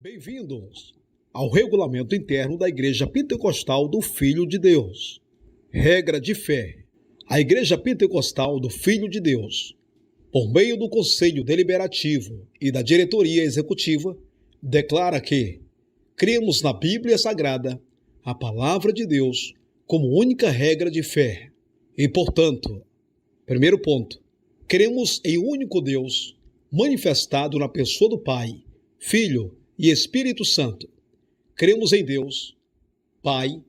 Bem-vindos ao regulamento interno da Igreja Pentecostal do Filho de Deus. Regra de fé. A Igreja Pentecostal do Filho de Deus, por meio do Conselho Deliberativo e da Diretoria Executiva, declara que cremos na Bíblia Sagrada, a Palavra de Deus, como única regra de fé. E, portanto, primeiro ponto, cremos em um único Deus, manifestado na pessoa do Pai, Filho e Espírito Santo. Cremos em Deus, Pai,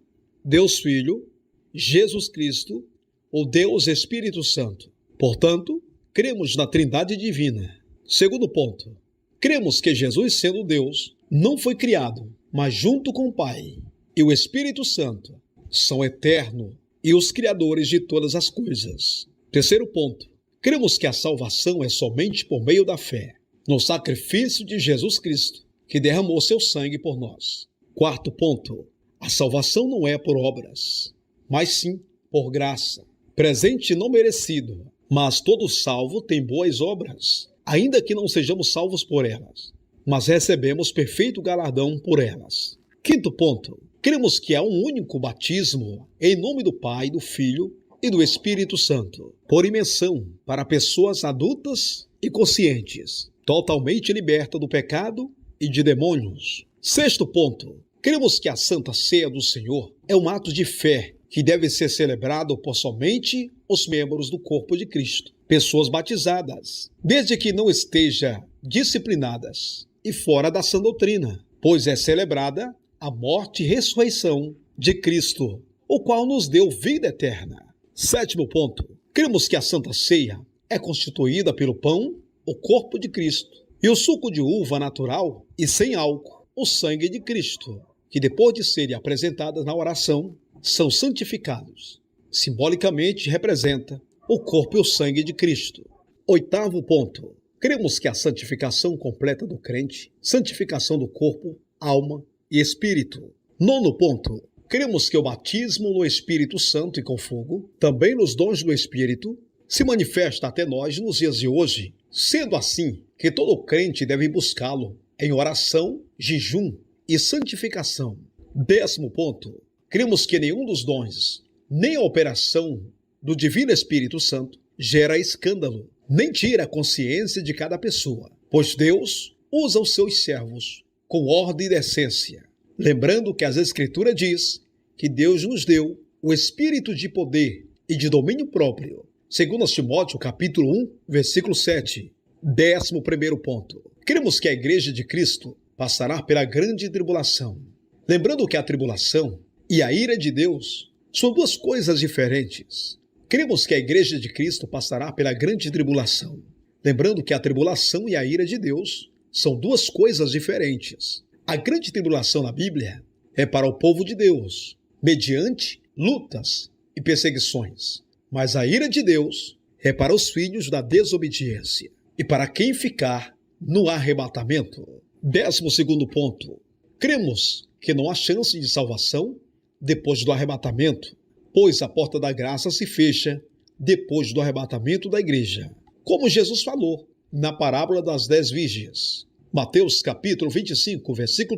Deus Filho, Jesus Cristo, o Deus Espírito Santo. Portanto, cremos na Trindade Divina. Segundo ponto, cremos que Jesus, sendo Deus, não foi criado, mas junto com o Pai e o Espírito Santo, são eternos e os criadores de todas as coisas. Terceiro ponto, cremos que a salvação é somente por meio da fé, no sacrifício de Jesus Cristo, que derramou seu sangue por nós. Quarto ponto, a salvação não é por obras, mas sim por graça, presente não merecido, mas todo salvo tem boas obras, ainda que não sejamos salvos por elas, mas recebemos perfeito galardão por elas. Quinto ponto, cremos que há um único batismo em nome do Pai, do Filho e do Espírito Santo, por imersão para pessoas adultas e conscientes, totalmente libertas do pecado e de demônios. Sexto ponto, cremos que a Santa Ceia do Senhor é um ato de fé que deve ser celebrado por somente os membros do corpo de Cristo, pessoas batizadas, desde que não estejam disciplinadas e fora da sã doutrina, pois é celebrada a morte e ressurreição de Cristo, o qual nos deu vida eterna. Sétimo ponto, cremos que a Santa Ceia é constituída pelo pão, o corpo de Cristo, e o suco de uva natural e sem álcool, o sangue de Cristo, que depois de serem apresentadas na oração, são santificados. Simbolicamente representa o corpo e o sangue de Cristo. Oitavo ponto, cremos que a santificação completa do crente, santificação do corpo, alma e espírito. Nono ponto, cremos que o batismo no Espírito Santo e com fogo, também nos dons do Espírito, se manifesta até nós nos dias de hoje, sendo assim que todo crente deve buscá-lo em oração, jejum e santificação. Décimo ponto, cremos que nenhum dos dons, nem a operação do Divino Espírito Santo, gera escândalo, nem tira a consciência de cada pessoa, pois Deus usa os seus servos com ordem e decência. Lembrando que as Escrituras diz que Deus nos deu o espírito de poder e de domínio próprio, segundo Timóteo capítulo 1, versículo 7. 11º ponto. Cremos que a Igreja de Cristo passará pela grande tribulação. Lembrando que a tribulação e a ira de Deus são duas coisas diferentes. Cremos que a Igreja de Cristo passará pela grande tribulação. Lembrando que a tribulação e a ira de Deus são duas coisas diferentes. A grande tribulação na Bíblia é para o povo de Deus, mediante lutas e perseguições. Mas a ira de Deus é para os filhos da desobediência e para quem ficar no arrebatamento. 12º ponto. Cremos que não há chance de salvação depois do arrebatamento, pois a porta da graça se fecha depois do arrebatamento da igreja, como Jesus falou na parábola das 10 virgens. Mateus capítulo 25, versículo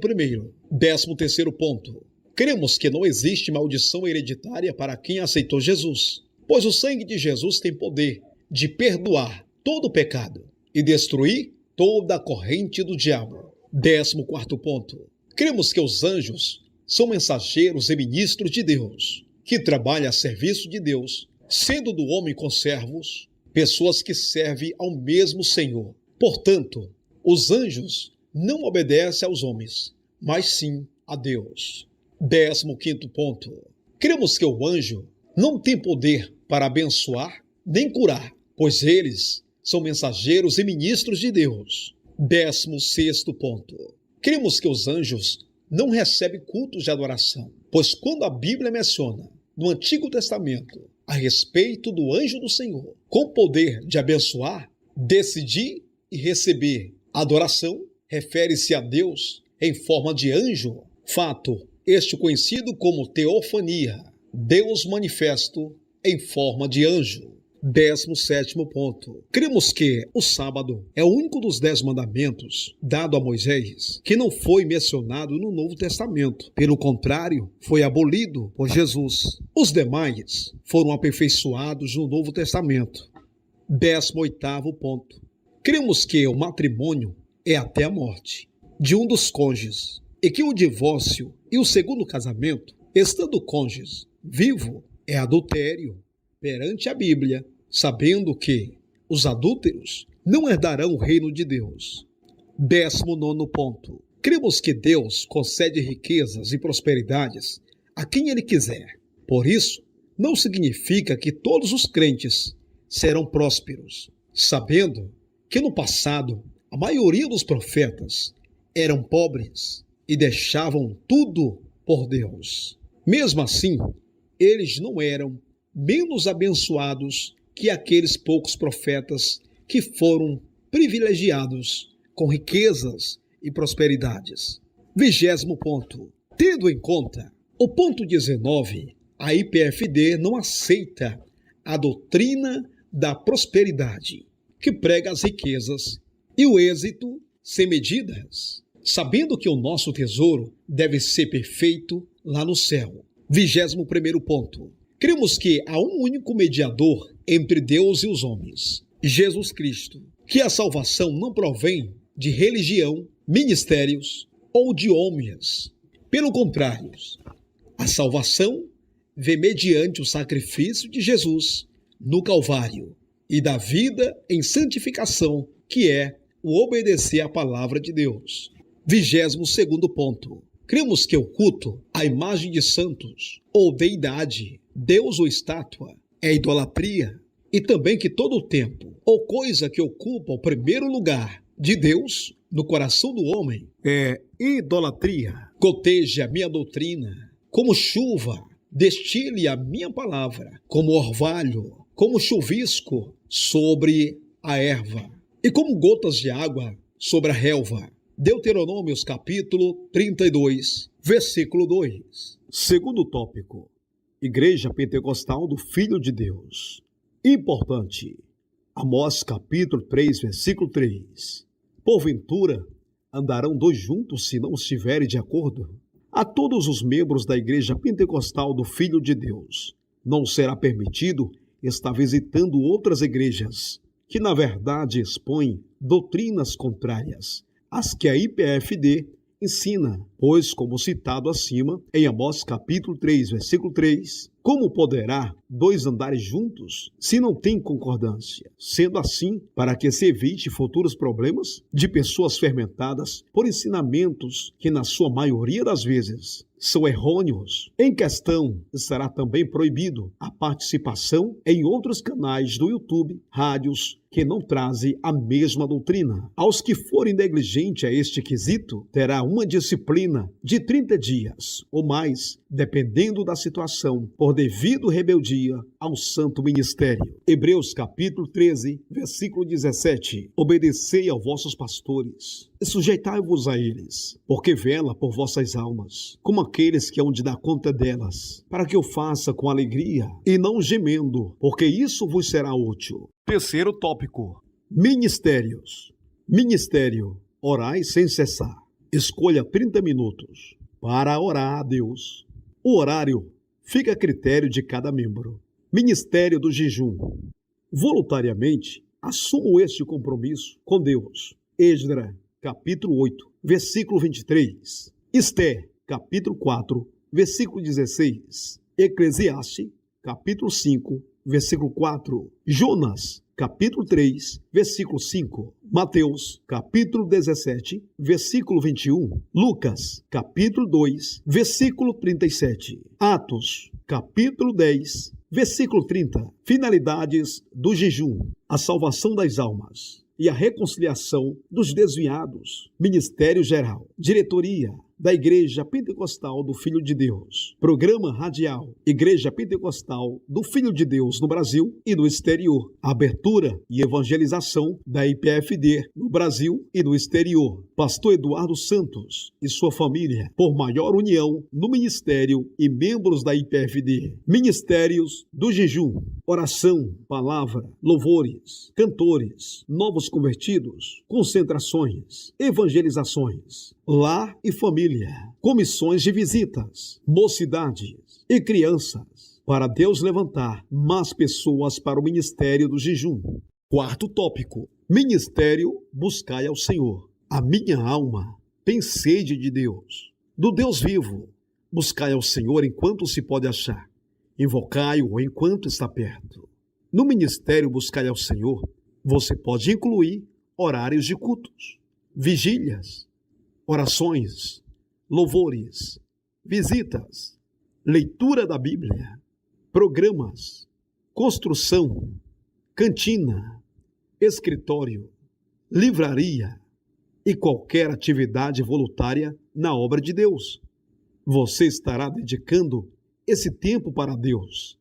1. 13º ponto. Cremos que não existe maldição hereditária para quem aceitou Jesus, pois o sangue de Jesus tem poder de perdoar todo o pecado e destruir toda a corrente do diabo. 14º ponto. Cremos que os anjos são mensageiros e ministros de Deus, que trabalham a serviço de Deus, sendo do homem conservos, pessoas que servem ao mesmo Senhor. Portanto, os anjos não obedecem aos homens, mas sim a Deus. 15º ponto. Cremos que o anjo não tem poder para abençoar nem curar, pois eles são mensageiros e ministros de Deus. 16º ponto. Cremos que os anjos não recebem cultos de adoração, pois quando a Bíblia menciona no Antigo Testamento a respeito do anjo do Senhor, com poder de abençoar, decidir e receber adoração, refere-se a Deus em forma de anjo, fato este conhecido como teofania, Deus manifesto em forma de anjo. 17º ponto. Cremos que o sábado é o único dos 10 mandamentos dado a Moisés que não foi mencionado no Novo Testamento. Pelo contrário, foi abolido por Jesus. Os demais foram aperfeiçoados no Novo Testamento. 18º ponto. Cremos que o matrimônio é até a morte de um dos cônjuges e que o divórcio e o segundo casamento, estando o cônjuge vivo, é adultério perante a Bíblia, sabendo que os adúlteros não herdarão o reino de Deus. 19º ponto. Cremos que Deus concede riquezas e prosperidades a quem Ele quiser. Por isso, não significa que todos os crentes serão prósperos, sabendo que no passado a maioria dos profetas eram pobres e deixavam tudo por Deus. Mesmo assim, eles não eram menos abençoados que aqueles poucos profetas que foram privilegiados com riquezas e prosperidades. 20º ponto. Tendo em conta o ponto 19, a IPFD não aceita a doutrina da prosperidade, que prega as riquezas e o êxito sem medidas, sabendo que o nosso tesouro deve ser perfeito lá no céu. 21º ponto. Cremos que há um único mediador entre Deus e os homens, Jesus Cristo, que a salvação não provém de religião, ministérios ou de homens. Pelo contrário, a salvação vem mediante o sacrifício de Jesus no Calvário e da vida em santificação, que é o obedecer à palavra de Deus. 22º ponto. Cremos que o culto à imagem de santos ou deidade, Deus ou estátua, é idolatria, e também que todo o tempo ou coisa que ocupa o primeiro lugar de Deus no coração do homem é idolatria. Goteje a minha doutrina, como chuva, destile a minha palavra, como orvalho, como chuvisco sobre a erva, e como gotas de água sobre a relva. Deuteronômios capítulo 32, versículo 2. Segundo tópico, Igreja Pentecostal do Filho de Deus. Importante, Amós capítulo 3, versículo 3. Porventura, andarão dois juntos se não estiverem de acordo? A todos os membros da Igreja Pentecostal do Filho de Deus não será permitido estar visitando outras igrejas, que na verdade expõem doutrinas contrárias às que a IPFD ensina, pois, como citado acima, em Amós capítulo 3, versículo 3, como poderá dois andarem juntos se não tem concordância? Sendo assim, para que se evite futuros problemas de pessoas fermentadas por ensinamentos que, na sua maioria das vezes, são errôneos. Em questão, estará também proibido a participação em outros canais do YouTube, rádios, que não trazem a mesma doutrina. Aos que forem negligentes a este quesito, terá uma disciplina de 30 dias ou mais, dependendo da situação, por devido rebeldia ao santo ministério. Hebreus capítulo 13, versículo 17. Obedecei aos vossos pastores e sujeitai-vos a eles, porque vela por vossas almas, como aqueles que hão de dar conta delas, para que o faça com alegria e não gemendo, porque isso vos será útil. Terceiro tópico, ministérios. Ministério, orai sem cessar. Escolha 30 minutos para orar a Deus. O horário fica a critério de cada membro. Ministério do jejum. Voluntariamente, assumo este compromisso com Deus. Esdras, capítulo 8, versículo 23. Esté, capítulo 4, versículo 16. Eclesiastes, capítulo 5, versículo 4. Jonas, capítulo 3, versículo 5. Mateus, capítulo 17, versículo 21. Lucas, capítulo 2, versículo 37. Atos, capítulo 10, versículo 30. Finalidades do jejum: a salvação das almas e a reconciliação dos desviados. Ministério geral, diretoria, da Igreja Pentecostal do Filho de Deus. Programa radial Igreja Pentecostal do Filho de Deus no Brasil e no exterior. Abertura e evangelização da IPFD no Brasil e no exterior. Pastor Eduardo Santos e sua família, por maior união no ministério e membros da IPFD. Ministérios do jejum, oração, palavra, louvores, cantores, novos convertidos, concentrações, evangelizações, lar e família, comissões de visitas, mocidades e crianças, para Deus levantar mais pessoas para o ministério do jejum. Quarto tópico: ministério buscai ao Senhor. A minha alma tem sede de Deus, do Deus vivo. Buscai ao Senhor enquanto se pode achar. Invocai-o enquanto está perto. No ministério buscai ao Senhor, você pode incluir horários de cultos, vigílias, orações, louvores, visitas, leitura da Bíblia, programas, construção, cantina, escritório, livraria e qualquer atividade voluntária na obra de Deus. Você estará dedicando esse tempo para Deus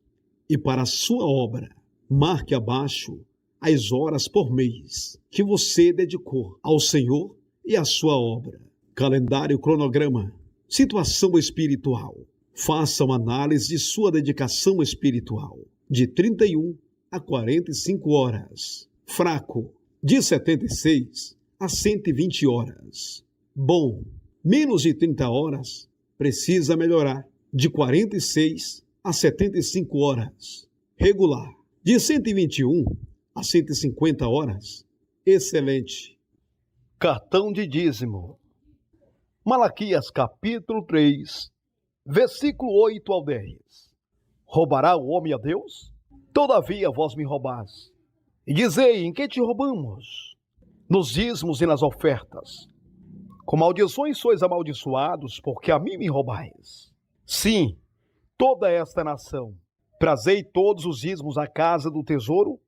e para a sua obra. Marque abaixo as horas por mês que você dedicou ao Senhor e à sua obra. Calendário, cronograma, situação espiritual. Faça uma análise de sua dedicação espiritual, de 31 a 45 horas. Fraco, de 76 a 120 horas. Bom, menos de 30 horas, precisa melhorar, de 46 a 75 horas. Regular, de 121 a 150 horas. Excelente. Cartão de dízimo. Malaquias capítulo 3, versículo 8 ao 10. Roubará o homem a Deus? Todavia vós me roubais. E dizei, em que te roubamos? Nos dízimos e nas ofertas. Com maldições sois amaldiçoados, porque a mim me roubais. Sim, toda esta nação. Trazei todos os dízimos à casa do tesouro,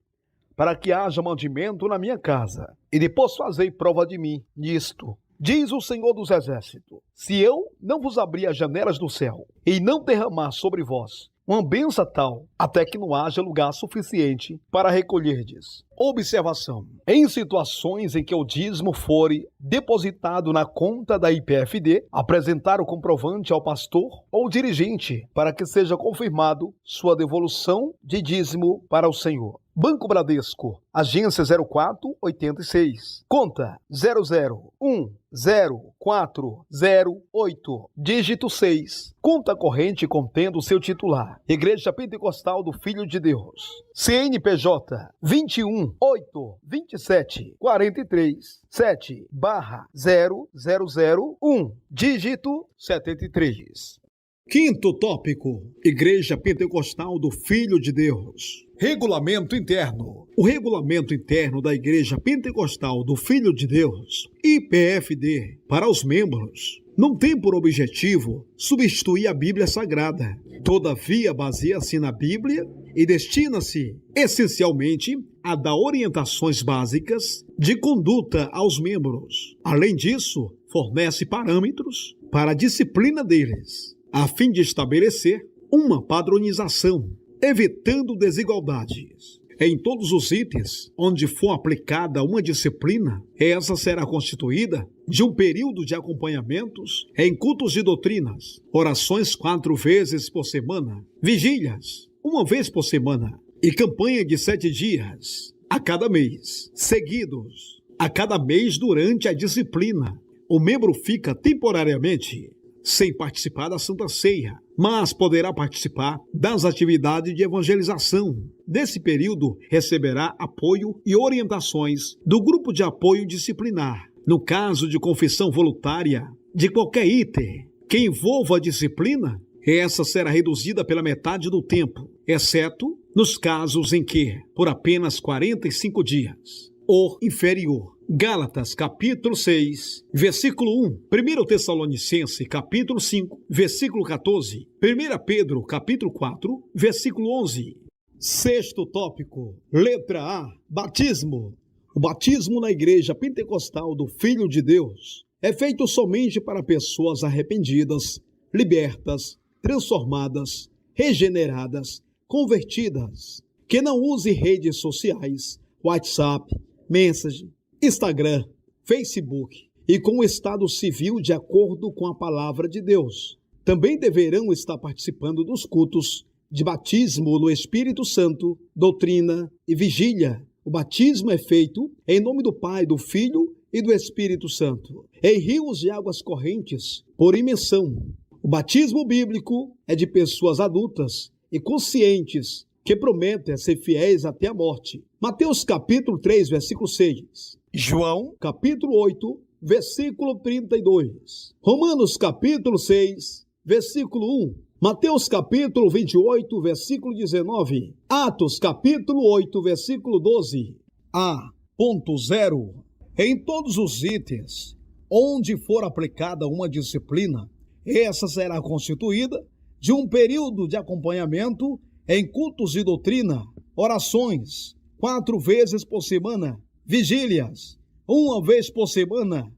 para que haja mandamento na minha casa. E depois fazei prova de mim nisto. Diz o Senhor dos Exércitos: se eu não vos abrir as janelas do céu, e não derramar sobre vós uma bênção tal, até que não haja lugar suficiente para recolherdes. Observação: em situações em que o dízimo fore depositado na conta da IPFD, apresentar o comprovante ao pastor ou dirigente para que seja confirmado sua devolução de dízimo para o Senhor. Banco Bradesco, agência 0486, conta 0010408, dígito 6, conta corrente contendo seu titular, Igreja Pentecostal do Filho de Deus, CNPJ 21-8-27-43-7/0001, dígito 73. Quinto tópico: Igreja Pentecostal do Filho de Deus. Regulamento interno. O regulamento interno da Igreja Pentecostal do Filho de Deus, IPFD, para os membros, não tem por objetivo substituir a Bíblia Sagrada. Todavia, baseia-se na Bíblia e destina-se, essencialmente, a dar orientações básicas de conduta aos membros. Além disso, fornece parâmetros para a disciplina deles, a fim de estabelecer uma padronização, evitando desigualdades. Em todos os itens onde for aplicada uma disciplina, essa será constituída de um período de acompanhamentos em cultos de doutrinas, orações 4 vezes por semana, vigílias 1 vez por semana e campanha de 7 dias a cada mês, seguidos a cada mês durante a disciplina. O membro fica temporariamente sem participar da Santa Ceia, mas poderá participar das atividades de evangelização. Nesse período, receberá apoio e orientações do grupo de apoio disciplinar. No caso de confissão voluntária de qualquer item que envolva a disciplina, essa será reduzida pela metade do tempo, exceto nos casos em que, por apenas 45 dias ou inferior. Gálatas, capítulo 6, versículo 1. 1 Tessalonicenses, capítulo 5, versículo 14. 1 Pedro, capítulo 4, versículo 11. Sexto tópico, letra A, batismo. O batismo na Igreja Pentecostal do Filho de Deus é feito somente para pessoas arrependidas, libertas, transformadas, regeneradas, convertidas, que não use redes sociais, WhatsApp, Messenger, Instagram, Facebook e com o estado civil de acordo com a palavra de Deus. Também deverão estar participando dos cultos de batismo no Espírito Santo, doutrina e vigília. O batismo é feito em nome do Pai, do Filho e do Espírito Santo, em rios de águas correntes, por imersão. O batismo bíblico é de pessoas adultas e conscientes que prometem ser fiéis até a morte. Mateus capítulo 3, versículo 6. João capítulo 8, versículo 32. Romanos capítulo 6, versículo 1. Mateus capítulo 28, versículo 19. Atos capítulo 8, versículo 12. A.0. Em todos os itens, onde for aplicada uma disciplina, essa será constituída de um período de acompanhamento em cultos de doutrina, orações, 4 vezes por semana, vigílias, 1 vez por semana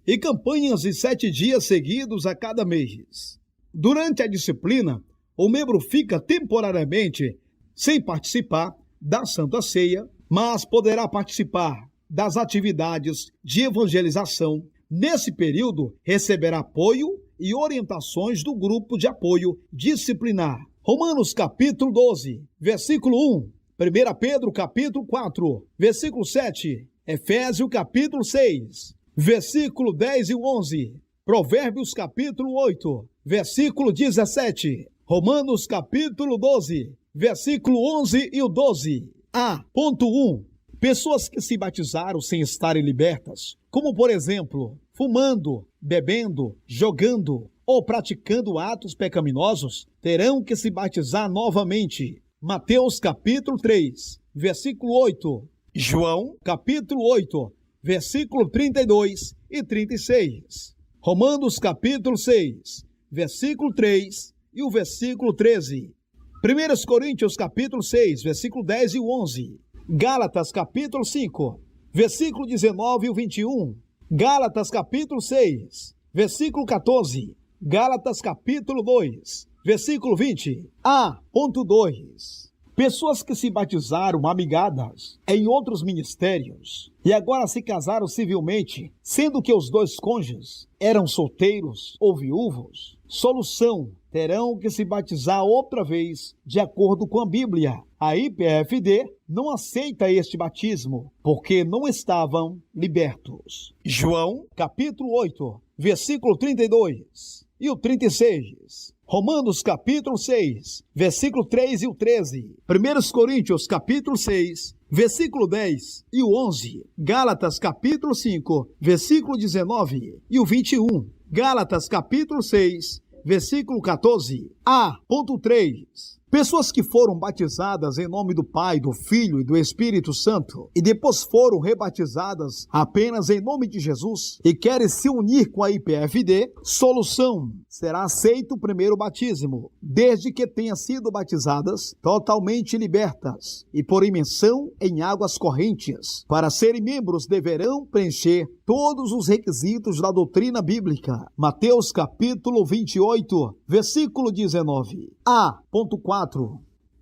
e campanhas de 7 dias seguidos a cada mês. Durante a disciplina, o membro fica temporariamente sem participar da Santa Ceia, mas poderá participar das atividades de evangelização. Nesse período, receberá apoio e orientações do grupo de apoio disciplinar. Romanos capítulo 12, versículo 1. 1 Pedro capítulo 4, versículo 7. Efésios capítulo 6, versículo 10 e 11. Provérbios capítulo 8, versículo 17. Romanos capítulo 12, versículo 11 e o 12. A.1. Pessoas que se batizaram sem estarem libertas, como por exemplo, fumando, bebendo, jogando ou praticando atos pecaminosos, terão que se batizar novamente. Mateus capítulo 3, versículo 8. João capítulo 8, versículo 32 e 36. Romanos capítulo 6, versículo 3 e o versículo 13. 1 Coríntios capítulo 6, versículo 10 e 11. Gálatas capítulo 5, versículo 19 e o 21. Gálatas capítulo 6, versículo 14. Gálatas capítulo 2, versículo 20. A.2. Pessoas que se batizaram amigadas em outros ministérios e agora se casaram civilmente, sendo que os dois cônjuges eram solteiros ou viúvos. Solução: terão que se batizar outra vez, de acordo com a Bíblia. A IPFD não aceita este batismo, porque não estavam libertos. João, capítulo 8, versículo 32 e o 36. Romanos, capítulo 6, versículo 3 e o 13. 1 Coríntios, capítulo 6, versículo 10 e o 11. Gálatas, capítulo 5, versículo 19 e o 21. Gálatas, capítulo 6, versículo 14. A.3. Pessoas que foram batizadas em nome do Pai, do Filho e do Espírito Santo e depois foram rebatizadas apenas em nome de Jesus e querem se unir com a IPFD, solução: será aceito o primeiro batismo, desde que tenham sido batizadas totalmente libertas e por imersão em águas correntes. Para serem membros, deverão preencher todos os requisitos da doutrina bíblica. Mateus capítulo 28, versículo 19. A.4.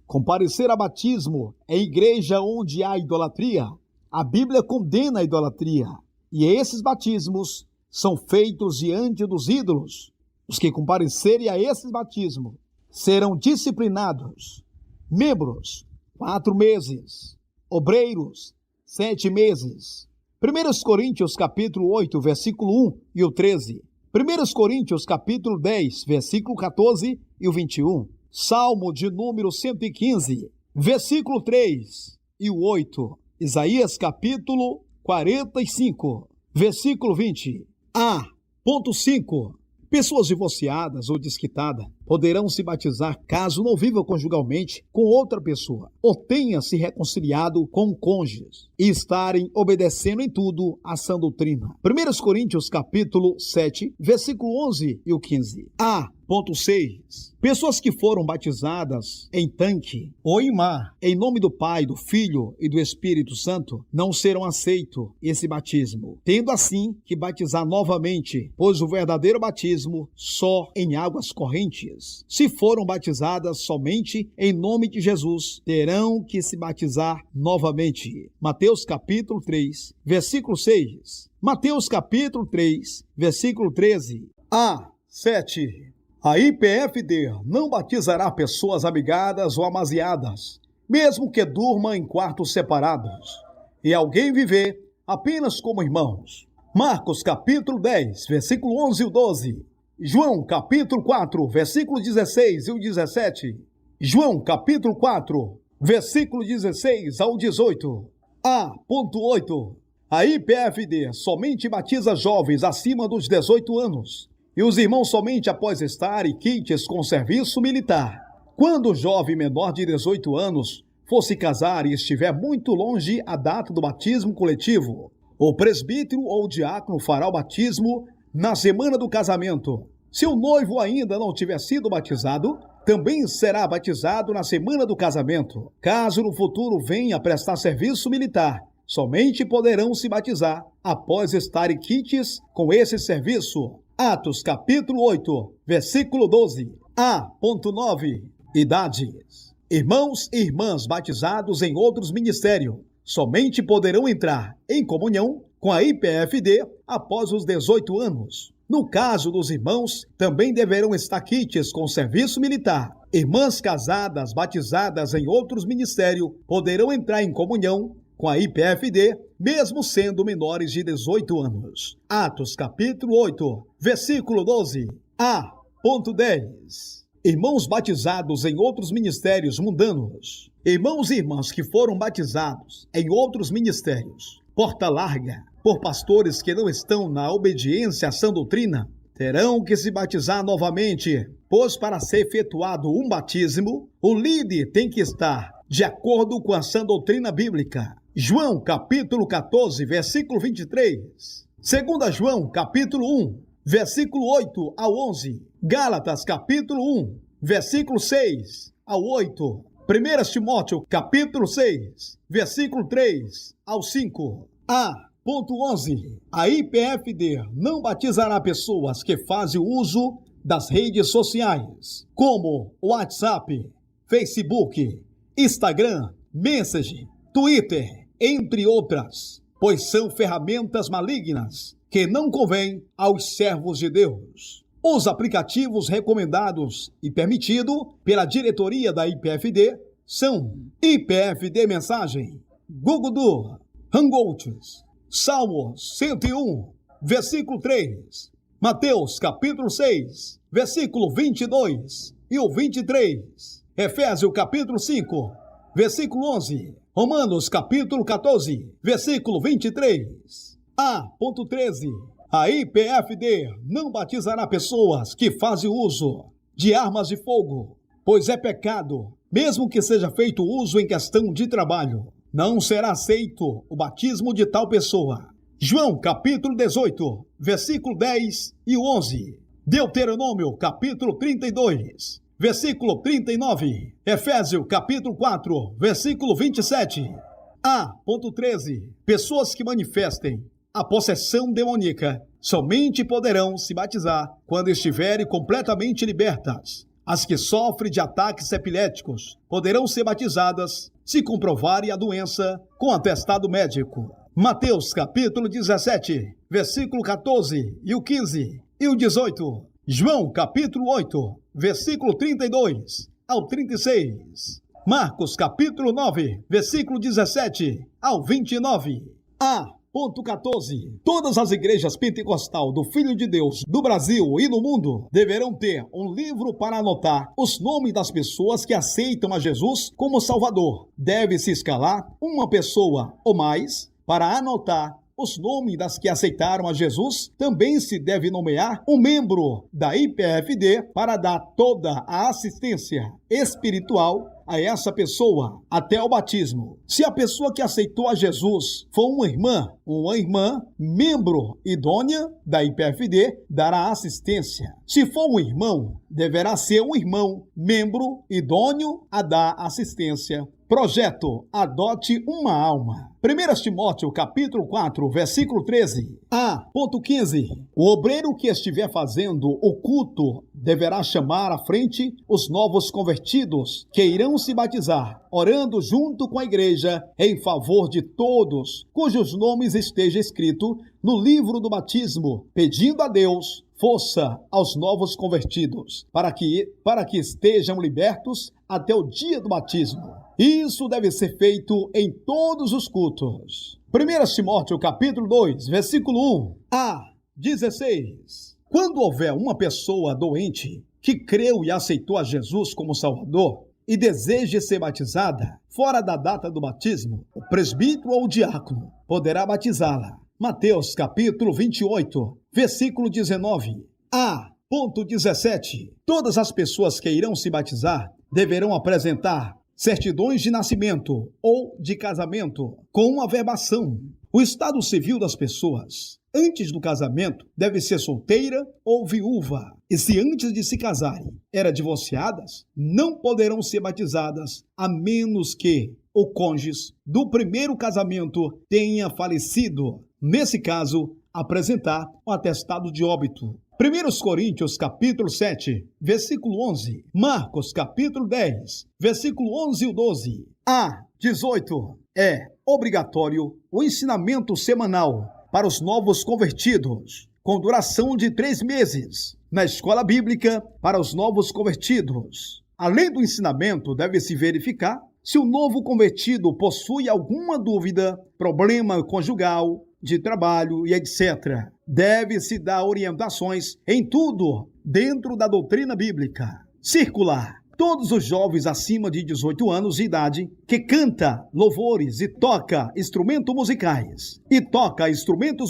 Comparecer a batismo em igreja onde há idolatria. A Bíblia condena a idolatria, e esses batismos são feitos diante dos ídolos. Os que comparecerem a esses batismos serão disciplinados. Membros, 4 meses. Obreiros, 7 meses. 1 Coríntios capítulo 8, versículo 1 e o 13. 1 Coríntios capítulo 10, versículo 14 e o 21. Salmo de número 115, versículo 3 e o 8. Isaías capítulo 45, versículo 20. A.5. Pessoas divorciadas ou desquitadas poderão se batizar caso não vivam conjugalmente com outra pessoa ou tenha se reconciliado com cônjuges e estarem obedecendo em tudo a sã doutrina. 1 Coríntios capítulo 7, versículo 11 e o 15. A. A.6. Pessoas que foram batizadas em tanque ou em mar, em nome do Pai, do Filho e do Espírito Santo, não serão aceito esse batismo, tendo assim que batizar novamente, pois o verdadeiro batismo só em águas correntes. Se foram batizadas somente em nome de Jesus, terão que se batizar novamente. Mateus capítulo 3, versículo 6. Mateus capítulo 3, versículo 13. A.7. A IPFD não batizará pessoas amigadas ou amaziadas, mesmo que durma em quartos separados, e alguém viver apenas como irmãos. Marcos capítulo 10, versículo 11 e 12. João capítulo 4, versículo 16 e o 17. João capítulo 4, versículo 16 ao 18. A.8. A IPFD somente batiza jovens acima dos 18 anos e os irmãos somente após estarem quites com serviço militar. Quando o jovem menor de 18 anos for se casar e estiver muito longe a data do batismo coletivo, o presbítero ou o diácono fará o batismo na semana do casamento. Se o noivo ainda não tiver sido batizado, também será batizado na semana do casamento. Caso no futuro venha a prestar serviço militar, somente poderão se batizar após estarem quites com esse serviço. Atos capítulo 8, versículo 12. A.9. Idades. Irmãos e irmãs batizados em outros ministérios somente poderão entrar em comunhão com a IPFD após os 18 anos. No caso dos irmãos, também deverão estar quites com serviço militar. Irmãs casadas batizadas em outros ministérios poderão entrar em comunhão com a IPFD, mesmo sendo menores de 18 anos. Atos capítulo 8, versículo 12. A.10. Irmãos batizados em outros ministérios mundanos. Irmãos e irmãs que foram batizados em outros ministérios, porta larga, por pastores que não estão na obediência à sã doutrina, terão que se batizar novamente, pois para ser efetuado um batismo, o líder tem que estar de acordo com a sã doutrina bíblica. João capítulo 14, versículo 23. 2 João capítulo 1, versículo 8 ao 11. Gálatas capítulo 1, versículo 6 ao 8. 1 Timóteo capítulo 6, versículo 3 ao 5. A.11. A IPFD não batizará pessoas que fazem uso das redes sociais, como WhatsApp, Facebook, Instagram, Messenger, Twitter, entre outras, pois são ferramentas malignas que não convêm aos servos de Deus. Os aplicativos recomendados e permitidos pela diretoria da IPFD são IPFD Mensagem, Google Duo, Hangouts, Salmo 101, versículo 3, Mateus capítulo 6, versículo 22 e o 23, Efésios capítulo 5, versículo 11, Romanos capítulo 14, versículo 23. A.13. A IPFD não batizará pessoas que fazem uso de armas de fogo, pois é pecado, mesmo que seja feito uso em questão de trabalho. Não será aceito o batismo de tal pessoa. João capítulo 18, versículo 10 e 11. Deuteronômio capítulo 32, versículo 39, Efésios capítulo 4, versículo 27. A.13. Pessoas que manifestem a possessão demoníaca somente poderão se batizar quando estiverem completamente libertas. As que sofrem de ataques epiléticos poderão ser batizadas se comprovarem a doença com atestado médico. Mateus capítulo 17, versículo 14 e o 15 e o 18. João capítulo 8, versículo 32 ao 36. Marcos capítulo 9, versículo 17 ao 29. A.14. Todas as igrejas pentecostal do Filho de Deus do Brasil e no mundo deverão ter um livro para anotar os nomes das pessoas que aceitam a Jesus como Salvador. Deve-se escalar uma pessoa ou mais para anotar os nomes das que aceitaram a Jesus. Também se deve nomear um membro da IPFD para dar toda a assistência espiritual a essa pessoa até o batismo. Se a pessoa que aceitou a Jesus for uma irmã, membro idônea da IPFD, dará assistência. Se for um irmão, deverá ser um irmão, membro idôneo a dar assistência. Projeto Adote uma Alma. 1 Timóteo, capítulo 4, versículo 13. Ponto 15. O obreiro que estiver fazendo o culto deverá chamar à frente os novos convertidos que irão se batizar, orando junto com a igreja em favor de todos cujos nomes esteja escrito no livro do batismo, pedindo a Deus força aos novos convertidos, para que estejam libertos até o dia do batismo. Isso deve ser feito em todos os cultos. 1 Timóteo, capítulo 2, versículo 1-16. Quando houver uma pessoa doente que creu e aceitou a Jesus como Salvador e deseja ser batizada fora da data do batismo, o presbítero ou o diácono poderá batizá-la. Mateus, capítulo 28, versículo 19. Ponto 17. Todas as pessoas que irão se batizar deverão apresentar certidões de nascimento ou de casamento com uma averbação. O estado civil das pessoas antes do casamento deve ser solteira ou viúva. E se antes de se casarem eram divorciadas, não poderão ser batizadas a menos que o cônjuge do primeiro casamento tenha falecido. Nesse caso, apresentar um atestado de óbito. 1 Coríntios, capítulo 7, versículo 11. Marcos, capítulo 10, versículo 11 e 12. 18. É obrigatório o ensinamento semanal para os novos convertidos, com duração de 3 meses, na escola bíblica para os novos convertidos. Além do ensinamento, deve-se verificar se o novo convertido possui alguma dúvida, problema conjugal, de trabalho e etc. Deve-se dar orientações em tudo dentro da doutrina bíblica. Circular. Todos os jovens acima de 18 anos de idade que canta louvores e toca instrumentos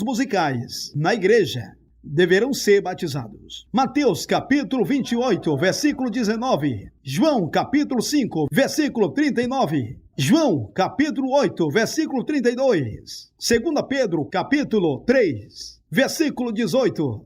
musicais na igreja deverão ser batizados. Mateus, capítulo 28, versículo 19. João, capítulo 5, versículo 39. João, capítulo 8, versículo 32. 2 Pedro, capítulo 3, versículo 18.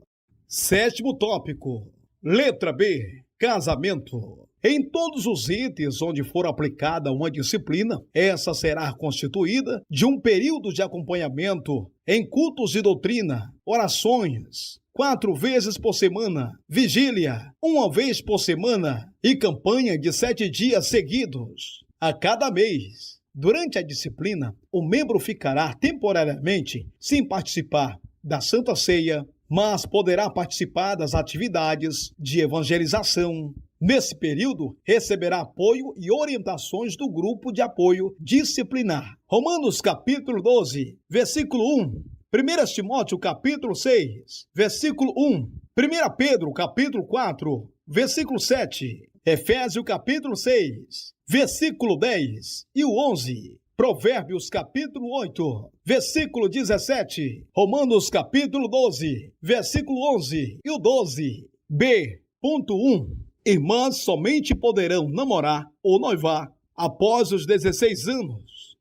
7º tópico. Letra B. Casamento. Em todos os itens onde for aplicada uma disciplina, essa será constituída de um período de acompanhamento em cultos de doutrina, orações, 4 vezes por semana, vigília, 1 vez por semana e campanha de 7 dias seguidos a cada mês. Durante a disciplina, o membro ficará temporariamente sem participar da Santa Ceia, mas poderá participar das atividades de evangelização. Nesse período, receberá apoio e orientações do grupo de apoio disciplinar. Romanos, capítulo 12, versículo 1. 1 Timóteo, capítulo 6, versículo 1. 1 Pedro, capítulo 4, versículo 7. Efésios, capítulo 6, versículo 10 e o 11. Provérbios, capítulo 8, versículo 17. Romanos, capítulo 12, versículo 11 e o 12. B.1. Irmãs somente poderão namorar ou noivar após os 16 anos,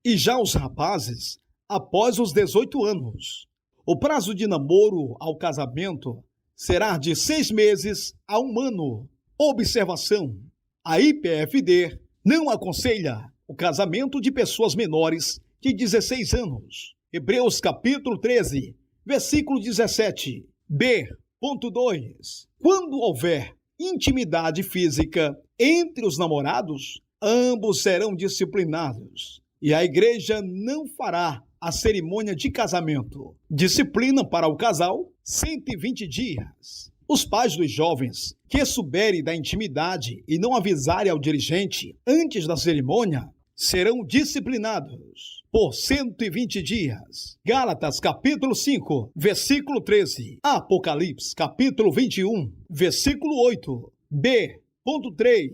e já os rapazes após os 18 anos. O prazo de namoro ao casamento será de 6 meses a 1 ano. Observação: a IPFD não aconselha o casamento de pessoas menores de 16 anos. Hebreus capítulo 13, versículo 17. B.2. Quando houver intimidade física entre os namorados, ambos serão disciplinados e a igreja não fará a cerimônia de casamento. Disciplina para o casal, 120 dias. Os pais dos jovens que souberem da intimidade e não avisarem ao dirigente antes da cerimônia serão disciplinados por 120 dias. Gálatas, capítulo 5, versículo 13. Apocalipse, capítulo 21, versículo 8. B.2. B.3.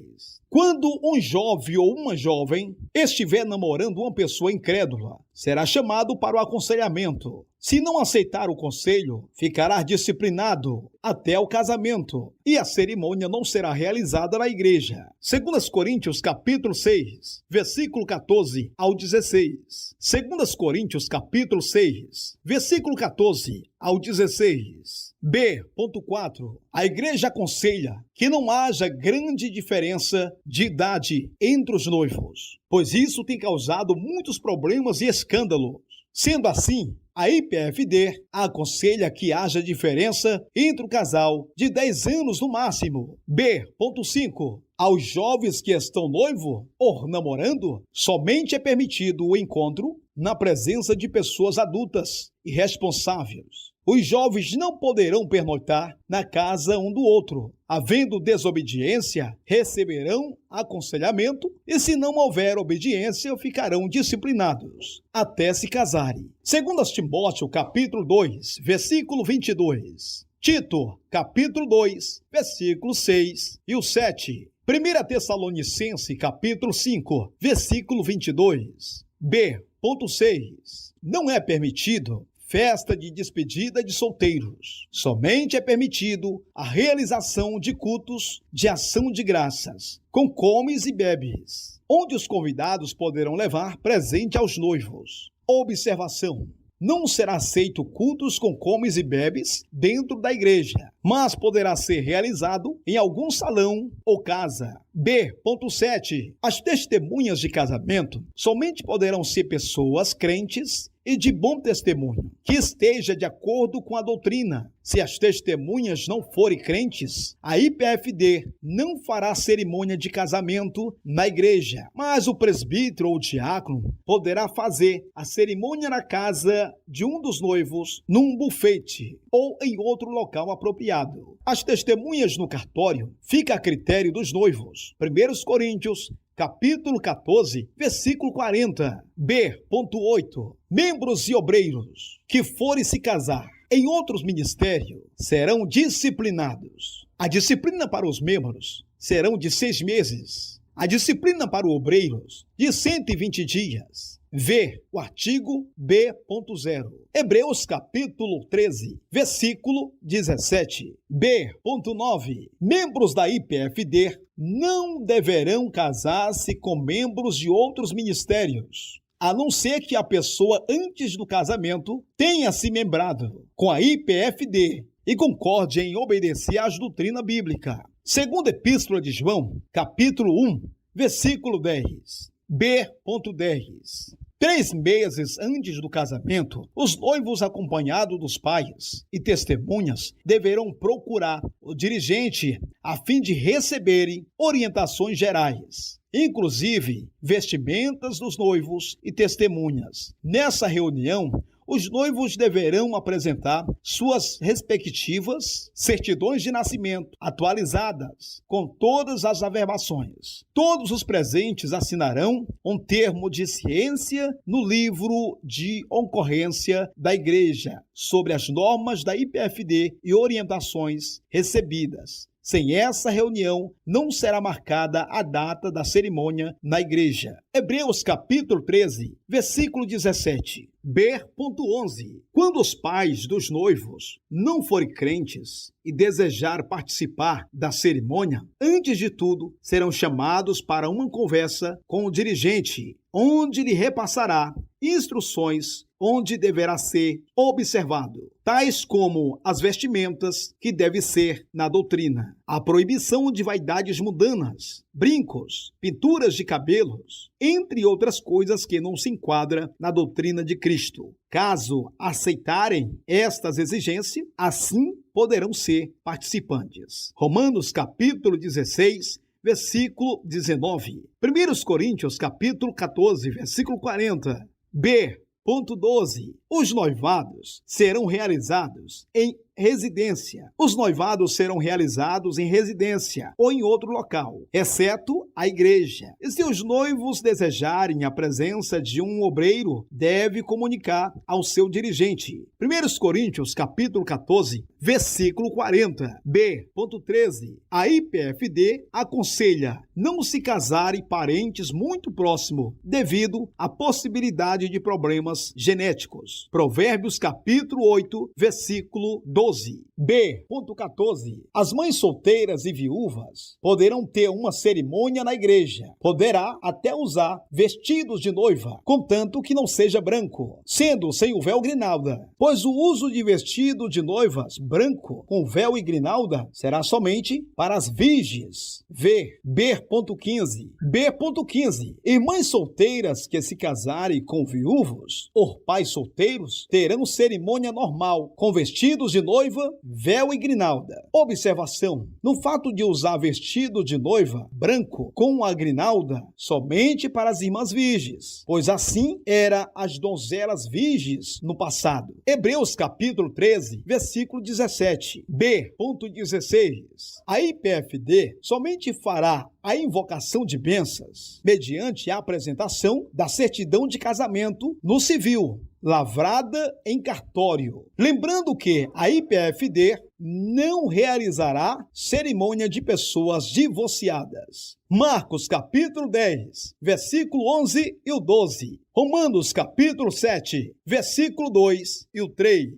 Quando um jovem ou uma jovem estiver namorando uma pessoa incrédula, será chamado para o aconselhamento. Se não aceitar o conselho, ficará disciplinado até o casamento e a cerimônia não será realizada na igreja. 2 Coríntios capítulo 6, versículo 14 ao 16. 2 Coríntios capítulo 6, versículo 14 ao 16. B.4. A igreja aconselha que não haja grande diferença de idade entre os noivos, pois isso tem causado muitos problemas e escândalos. Sendo assim, a IPFD aconselha que haja diferença entre o casal de 10 anos no máximo. B.5. Aos jovens que estão noivo ou namorando, somente é permitido o encontro na presença de pessoas adultas e responsáveis. Os jovens não poderão pernoitar na casa um do outro. Havendo desobediência, receberão aconselhamento e, se não houver obediência, ficarão disciplinados até se casarem. 2 Timóteo, capítulo 2, versículo 22. Tito, capítulo 2, versículo 6 e o 7. 1 Tessalonicenses, capítulo 5, versículo 22. B.6. Não é permitido festa de despedida de solteiros. Somente é permitido a realização de cultos de ação de graças, com comes e bebes, onde os convidados poderão levar presente aos noivos. Observação: não será aceito cultos com comes e bebes dentro da igreja, mas poderá ser realizado em algum salão ou casa. B.7. As testemunhas de casamento somente poderão ser pessoas crentes e de bom testemunho, que esteja de acordo com a doutrina. Se as testemunhas não forem crentes, a IPFD não fará cerimônia de casamento na igreja, mas o presbítero ou diácono poderá fazer a cerimônia na casa de um dos noivos, num bufete ou em outro local apropriado. As testemunhas no cartório fica a critério dos noivos. 1 Coríntios capítulo 14, versículo 40. B.8. Membros e obreiros que forem se casar em outros ministérios serão disciplinados. A disciplina para os membros serão de 6 meses. A disciplina para os obreiros de 120 dias. V. O artigo B.0. Hebreus capítulo 13, versículo 17. B.9. Membros da IPFD não deverão casar-se com membros de outros ministérios, a não ser que a pessoa antes do casamento tenha se membrado com a IPFD e concorde em obedecer às doutrinas bíblicas. Segunda Epístola de João, capítulo 1, versículo 10. B.10. 3 meses antes do casamento, os noivos, acompanhados dos pais e testemunhas, deverão procurar o dirigente a fim de receberem orientações gerais, inclusive vestimentas dos noivos e testemunhas. Nessa reunião, os noivos deverão apresentar suas respectivas certidões de nascimento atualizadas, com todas as averbações. Todos os presentes assinarão um termo de ciência no livro de ocorrência da igreja sobre as normas da IPFD e orientações recebidas. Sem essa reunião, não será marcada a data da cerimônia na igreja. Hebreus capítulo 13, versículo 17. B.11. Quando os pais dos noivos não forem crentes e desejar participar da cerimônia, antes de tudo, serão chamados para uma conversa com o dirigente, onde lhe repassará instruções onde deverá ser observado, tais como as vestimentas que deve ser na doutrina, a proibição de vaidades mundanas, brincos, pinturas de cabelos, entre outras coisas que não se enquadra na doutrina de Cristo. Caso aceitarem estas exigências, assim poderão ser participantes. Romanos capítulo 16, versículo 19. 1 Coríntios capítulo 14, versículo 40. B.12. Os noivados serão realizados em residência. Os noivados serão realizados em residência ou em outro local, exceto a igreja. E se os noivos desejarem a presença de um obreiro, deve comunicar ao seu dirigente. 1 Coríntios, capítulo 14, versículo 40. B.13. A IPFD aconselha não se casarem parentes muito próximos devido à possibilidade de problemas genéticos. Provérbios, capítulo 8, versículo 12. B.14. As mães solteiras e viúvas poderão ter uma cerimônia na igreja. Poderá até usar vestidos de noiva, contanto que não seja branco, sendo sem o véu grinalda, pois o uso de vestido de noivas branco com véu e grinalda será somente para as virgens. B.15. B.15. Irmãs solteiras que se casarem com viúvos ou pais solteiros terão cerimônia normal, com vestidos de noiva, véu e grinalda. Observação: no fato de usar vestido de noiva branco com a grinalda somente para as irmãs virgens, pois assim era as donzelas virgens no passado. Hebreus capítulo 13, versículo 17. B.16. A IPFD somente fará a invocação de bênçãos mediante a apresentação da certidão de casamento no civil, lavrada em cartório. Lembrando que a IPFD não realizará cerimônia de pessoas divorciadas. Marcos capítulo 10, versículo 11 e o 12. Romanos capítulo 7, versículo 2 e o 3.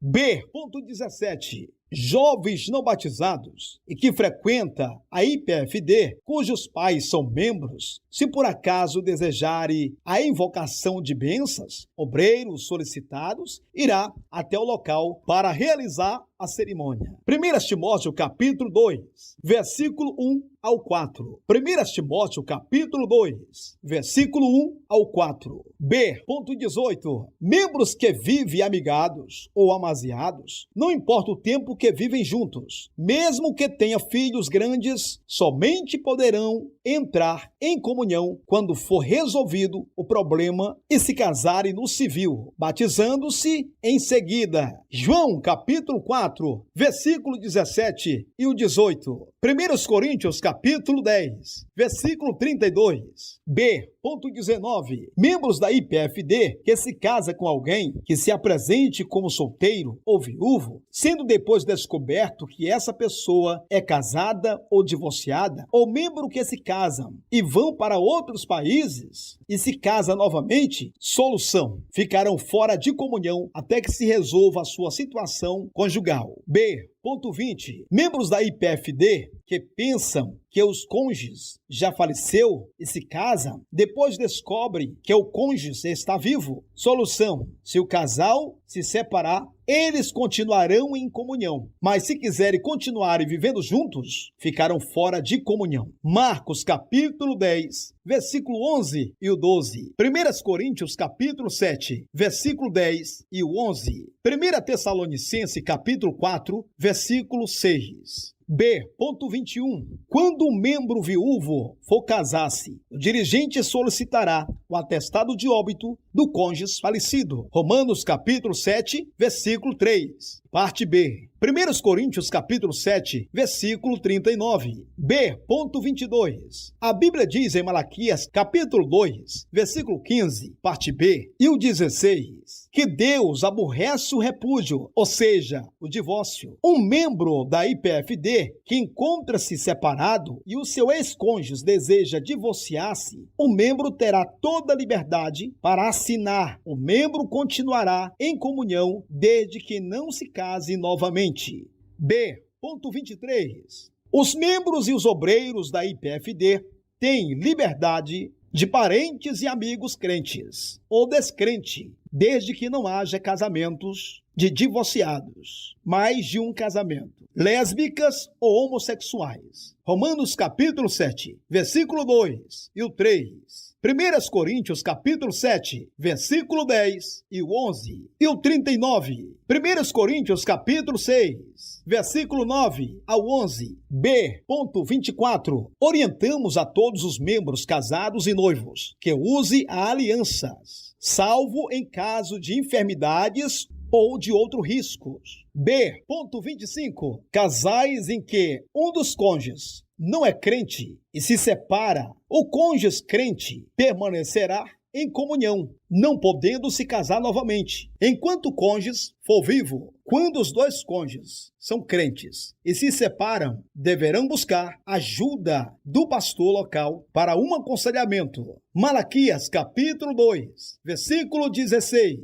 B.17. Jovens não batizados e que frequenta a IPFD, cujos pais são membros, se por acaso desejarem a invocação de bênçãos, obreiros solicitados, irá até o local para realizar a cerimônia. 1 Timóteo capítulo 2, versículo 1 ao 4. 1 Timóteo capítulo 2, versículo 1 ao 4. B.18. Membros que vivem amigados ou amaziados, não importa o tempo que vivem juntos, mesmo que tenha filhos grandes, somente poderão entrar em comunhão quando for resolvido o problema e se casarem no civil, batizando-se em seguida. João capítulo 4, versículo 17 e o 18. 1 Coríntios capítulo 10, versículo 32. B.19. Membros da IPFD que se casa com alguém que se apresente como solteiro ou viúvo, sendo depois descoberto que essa pessoa é casada ou divorciada, ou membro que se casam e vão para outros países e se casa novamente, solução: ficarão fora de comunhão até que se resolva a sua situação conjugal. B.20. Membros da IPFD que pensam que os cônjuges já faleceu e se casam, depois descobrem que o cônjuge está vivo. Solução: se o casal se separar, eles continuarão em comunhão, mas se quiserem continuar vivendo juntos, ficarão fora de comunhão. Marcos capítulo 10, versículo 11 e o 12. 1 Coríntios capítulo 7, versículo 10 e o 11. 1 Tessalonicenses capítulo 4, versículo 6. B.21. Quando um membro viúvo for casar-se, o dirigente solicitará o atestado de óbito do cônjuge falecido. Romanos capítulo 7, versículo 3. Parte B. 1 Coríntios capítulo 7, versículo 39. B.22. A Bíblia diz em Malaquias capítulo 2, versículo 15, parte B, e o 16, que Deus aborrece o repúdio, ou seja, o divórcio. Um membro da IPFD que encontra-se separado e o seu ex-cônjuge deseja divorciar-se, o membro terá toda a liberdade para assinar. O membro continuará em comunhão desde que não se case novamente. B.23. Os membros e os obreiros da IPFD têm liberdade de parentes e amigos crentes ou descrente, desde que não haja casamentos de divorciados, mais de um casamento, lésbicas ou homossexuais. Romanos capítulo 7, versículo 2 e o 3. 1 Coríntios capítulo 7, versículo 10 e o 11 e o 39. 1 Coríntios capítulo 6, versículo 9 ao 11. B.24. Orientamos a todos os membros casados e noivos que use a alianças salvo em caso de enfermidades ou de outros riscos. B. Ponto 25. Casais em que um dos cônjuges não é crente e se separa, o cônjuge crente permanecerá em comunhão, não podendo se casar novamente, enquanto o cônjuge for vivo. Quando os dois cônjuges são crentes e se separam, deverão buscar ajuda do pastor local para um aconselhamento. Malaquias, capítulo 2, versículo 16,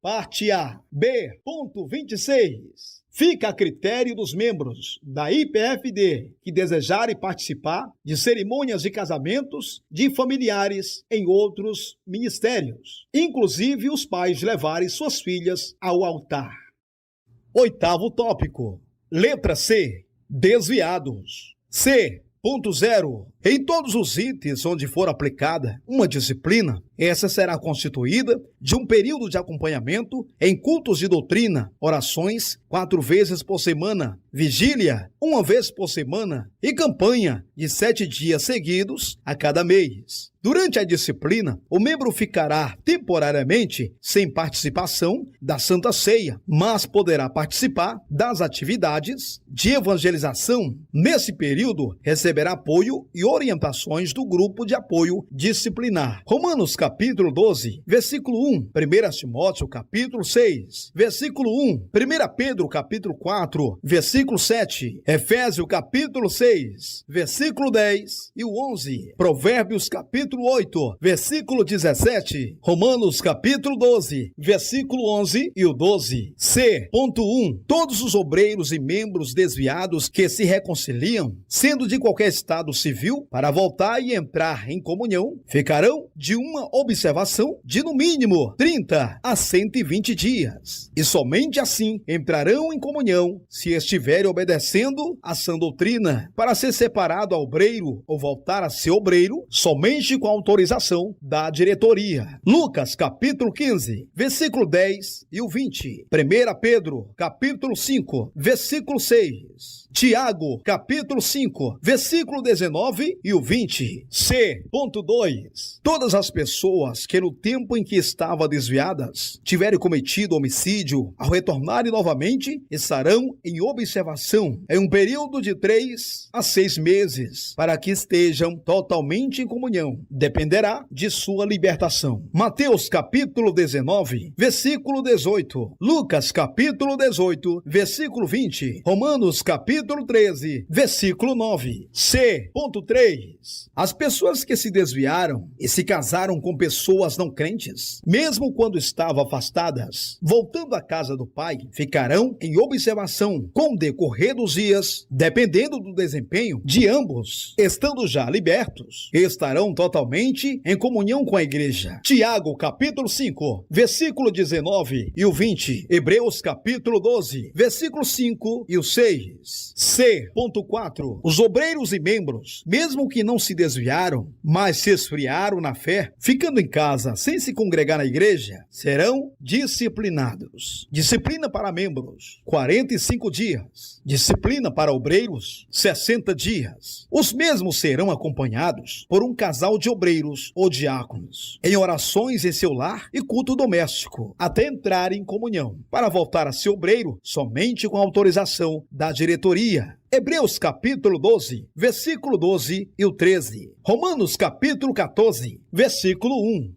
parte A. B. Ponto 26. Fica a critério dos membros da IPFD que desejarem participar de cerimônias de casamentos de familiares em outros ministérios, inclusive os pais levarem suas filhas ao altar. 8º tópico. Letra C. Desviados. C.0. Em todos os itens onde for aplicada uma disciplina, essa será constituída de um período de acompanhamento em cultos de doutrina, orações 4 vezes por semana, vigília 1 vez por semana e campanha de 7 dias seguidos a cada mês. Durante a disciplina, o membro ficará temporariamente sem participação da Santa Ceia, mas poderá participar das atividades de evangelização. Nesse período, receberá apoio e orientações do grupo de apoio disciplinar. Romanos capítulo 12, versículo 1, 1 Timóteo capítulo 6, versículo 1, 1 Pedro capítulo 4, versículo 7, Efésios capítulo 6, versículo 10 e o 11, Provérbios capítulo 8, versículo 17, Romanos capítulo 12, versículo 11 e o 12. C.1. Todos os obreiros e membros desviados que se reconciliam, sendo de qualquer estado civil, para voltar e entrar em comunhão, ficarão de uma observação de no mínimo 30 a 120 dias. E somente assim entrarão em comunhão se estiverem obedecendo a sã doutrina. Para ser separado a obreiro ou voltar a ser obreiro, somente com a autorização da diretoria. Lucas capítulo 15, versículo 10 e o 20. 1 Pedro capítulo 5, versículo 6. Tiago capítulo 5, versículo 19 e o 20. C.2. Todas as pessoas que no tempo em que estavam desviadas tiverem cometido homicídio, ao retornarem novamente, estarão em observação em um período de 3 a 6 meses, para que estejam totalmente em comunhão. Dependerá de sua libertação. Mateus capítulo 19, versículo 18. Lucas capítulo 18, versículo 20. Romanos capítulo 13, versículo 9. C.3. As pessoas que se desviaram e se casaram com pessoas não crentes, mesmo quando estavam afastadas, voltando à casa do Pai, ficarão em observação com o decorrer dos dias, dependendo do desempenho de ambos. Estando já libertos, estarão totalmente em comunhão com a igreja. Tiago capítulo 5, versículo 19 e o 20. Hebreus capítulo 12, versículo 5 e o 6. C.4. Os obreiros e membros, mesmo que não se desviaram, mas se esfriaram na fé, ficando em casa sem se congregar na igreja, serão disciplinados. Disciplina para membros, 45 dias. Disciplina para obreiros, 60 dias. Os mesmos serão acompanhados por um casal de obreiros ou diáconos, em orações em seu lar e culto doméstico, até entrar em comunhão, para voltar a ser obreiro somente com autorização da diretoria. Hebreus capítulo 12, versículo 12 e o 13. Romanos capítulo 14, versículo 1.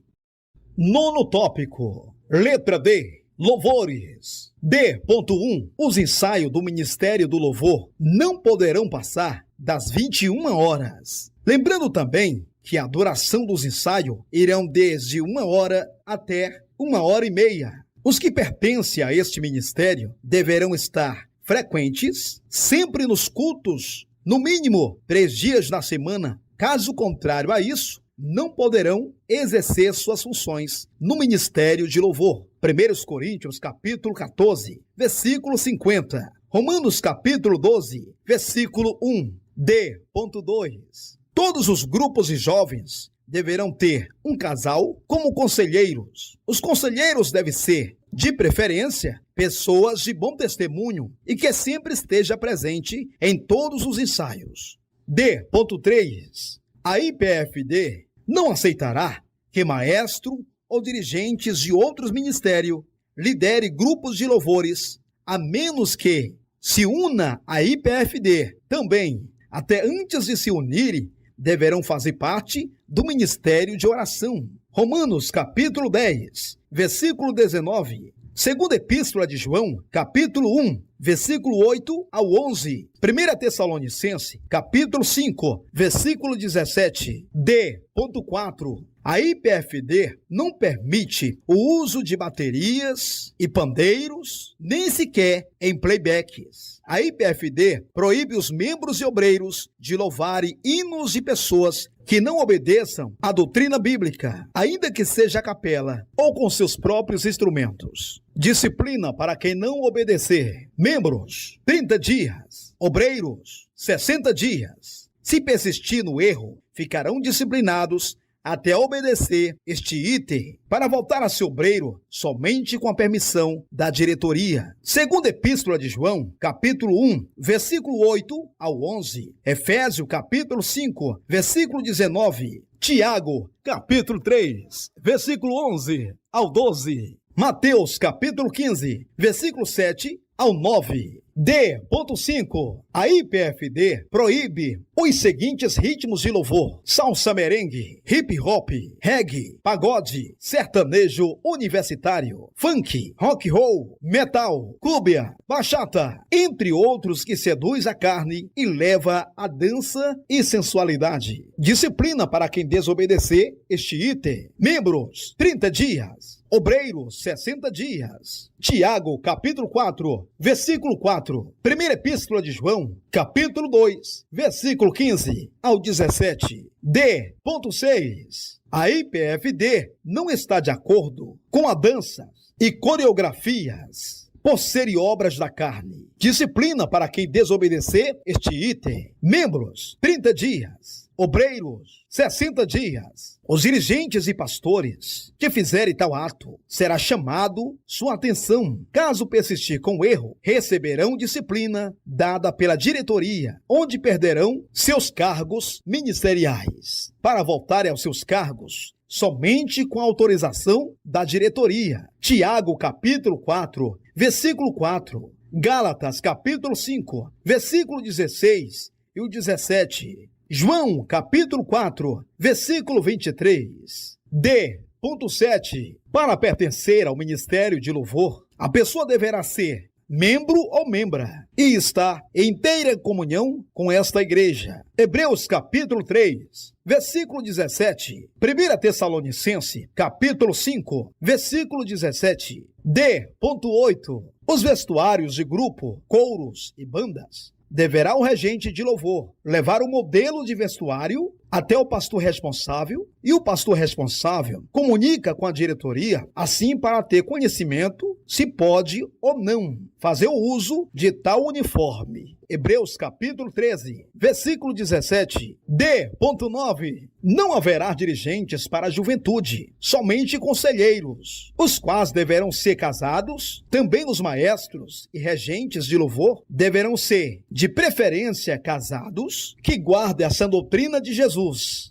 9º tópico. Letra D. Louvores. D.1. Os ensaios do Ministério do Louvor não poderão passar das 21 horas. Lembrando também que a duração dos ensaios irão desde 1 hora até 1h30. Os que pertencem a este ministério deverão estar frequentes, sempre nos cultos, no mínimo 3 dias na semana. Caso contrário a isso, não poderão exercer suas funções no Ministério de Louvor. 1 Coríntios capítulo 14, versículo 50. Romanos capítulo 12, versículo 1. D.2. Todos os grupos de jovens deverão ter um casal como conselheiros. Os conselheiros devem ser, de preferência, pessoas de bom testemunho e que sempre esteja presente em todos os ensaios. D.3. A IPFD não aceitará que maestro ou dirigentes de outros ministérios lidere grupos de louvores, a menos que se una à IPFD. Também, até antes de se unirem, deverão fazer parte do ministério de oração. Romanos capítulo 10, versículo 19. Segunda Epístola de João, capítulo 1, versículo 8 ao 11. 1 Tessalonicenses, capítulo 5, versículo 17. D.4. A IPFD não permite o uso de baterias e pandeiros, nem sequer em playbacks. A IPFD proíbe os membros e obreiros de louvarem hinos de pessoas que não obedeçam à doutrina bíblica, ainda que seja a capela ou com seus próprios instrumentos. Disciplina para quem não obedecer. Membros, 30 dias. Obreiros, 60 dias. Se persistir no erro, ficarão disciplinados até obedecer este item, para voltar a ser obreiro somente com a permissão da diretoria. Segunda Epístola de João, capítulo 1, versículo 8 ao 11. Efésios, capítulo 5, versículo 19. Tiago, capítulo 3, versículo 11 ao 12. Mateus, capítulo 15, versículo 7 ao 9. D.5. A IPFD proíbe os seguintes ritmos de louvor: salsa, merengue, hip hop, reggae, pagode, sertanejo universitário, funk, rock roll, metal, cúbia, bachata, entre outros que seduz a carne e leva a dança e sensualidade. Disciplina para quem desobedecer este item. Membros, 30 dias. Obreiros, 60 dias. Tiago, capítulo 4, versículo 4. Primeira Epístola de João, capítulo 2, versículo 15 ao 17. D.6. A IPFD não está de acordo com a dança e coreografias por serem obras da carne. Disciplina para quem desobedecer este item. Membros, 30 dias. Obreiros, 60 dias. Os dirigentes e pastores que fizerem tal ato, será chamado sua atenção. Caso persistir com o erro, receberão disciplina dada pela diretoria, onde perderão seus cargos ministeriais, para voltarem aos seus cargos somente com a autorização da diretoria. Tiago, capítulo 4, versículo 4. Gálatas, capítulo 5, versículo 16 e o 17. João, capítulo 4, versículo 23. D.7. Para pertencer ao ministério de louvor, a pessoa deverá ser membro ou membra e estar em inteira comunhão com esta igreja. Hebreus, capítulo 3, versículo 17. 1 Tessalonicenses, capítulo 5, versículo 17. D.8. Os vestuários de grupo, coros e bandas deverá o regente de louvor levar o modelo de vestuário até o pastor responsável, e o pastor responsável comunica com a diretoria, assim para ter conhecimento se pode ou não fazer o uso de tal uniforme. Hebreus capítulo 13, versículo 17. D.9. Não haverá dirigentes para a juventude, somente conselheiros, os quais deverão ser casados. Também os maestros e regentes de louvor deverão ser, de preferência, casados, que guardem essa doutrina de Jesus.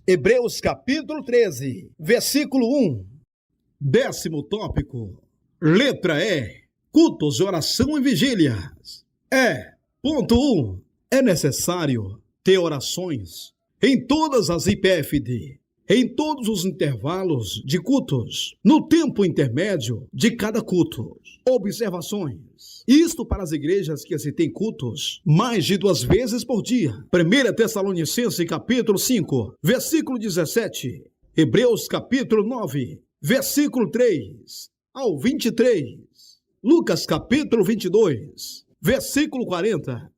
Hebreus capítulo 13, versículo 1. 10º tópico. Letra E. Cultos de oração e vigílias. Ponto 1. É necessário ter orações em todas as IPFD, em todos os intervalos de cultos, no tempo intermédio de cada culto. Observações. Isto para as igrejas que se têm cultos mais de 2 vezes por dia. 1 Tessalonicenses capítulo 5, versículo 17. Hebreus capítulo 9, versículo 3 ao 23. Lucas capítulo 22, versículo 40.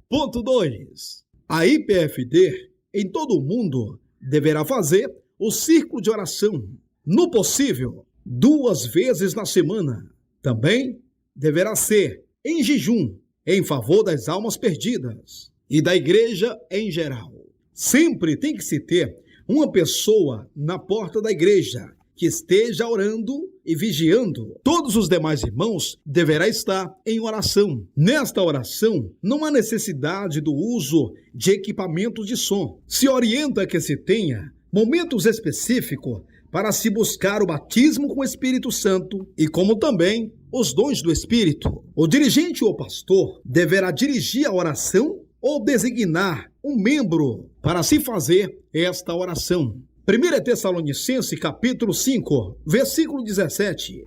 Ponto 2. A IPFD em todo o mundo deverá fazer o círculo de oração, no possível, 2 vezes na semana. Também deverá ser em jejum, em favor das almas perdidas e da igreja em geral. Sempre tem que se ter uma pessoa na porta da igreja que esteja orando e vigiando. Todos os demais irmãos deverá estar em oração. Nesta oração, não há necessidade do uso de equipamentos de som. Se orienta que se tenha momentos específicos para se buscar o batismo com o Espírito Santo e como também os dons do Espírito. O dirigente ou pastor deverá dirigir a oração ou designar um membro para se fazer esta oração. 1 Tessalonicenses capítulo 5, versículo 17.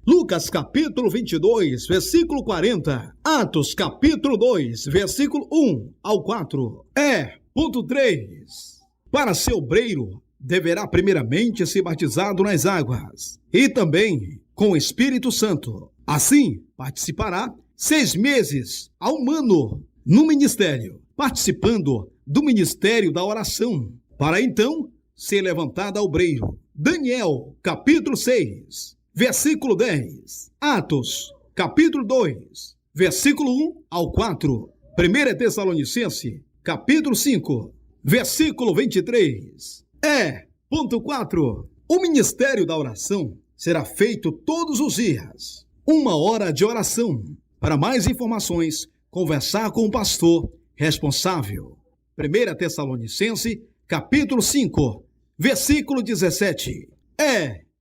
Lucas capítulo 22, versículo 40. Atos capítulo 2, versículo 1 ao 4. Ponto 3. Para ser obreiro, deverá primeiramente ser batizado nas águas e também com o Espírito Santo. Assim, participará 6 meses a 1 ano no ministério, participando do ministério da oração, para então ser levantado a obreiro. Daniel, capítulo 6, versículo 10. Atos, capítulo 2, versículo 1 ao 4. 1 Tessalonicenses, capítulo 5, versículo 23. Ponto 4. O ministério da oração será feito todos os dias. 1 hora de oração. Para mais informações, conversar com o pastor responsável. 1 Tessalonicenses, capítulo 5, versículo 17.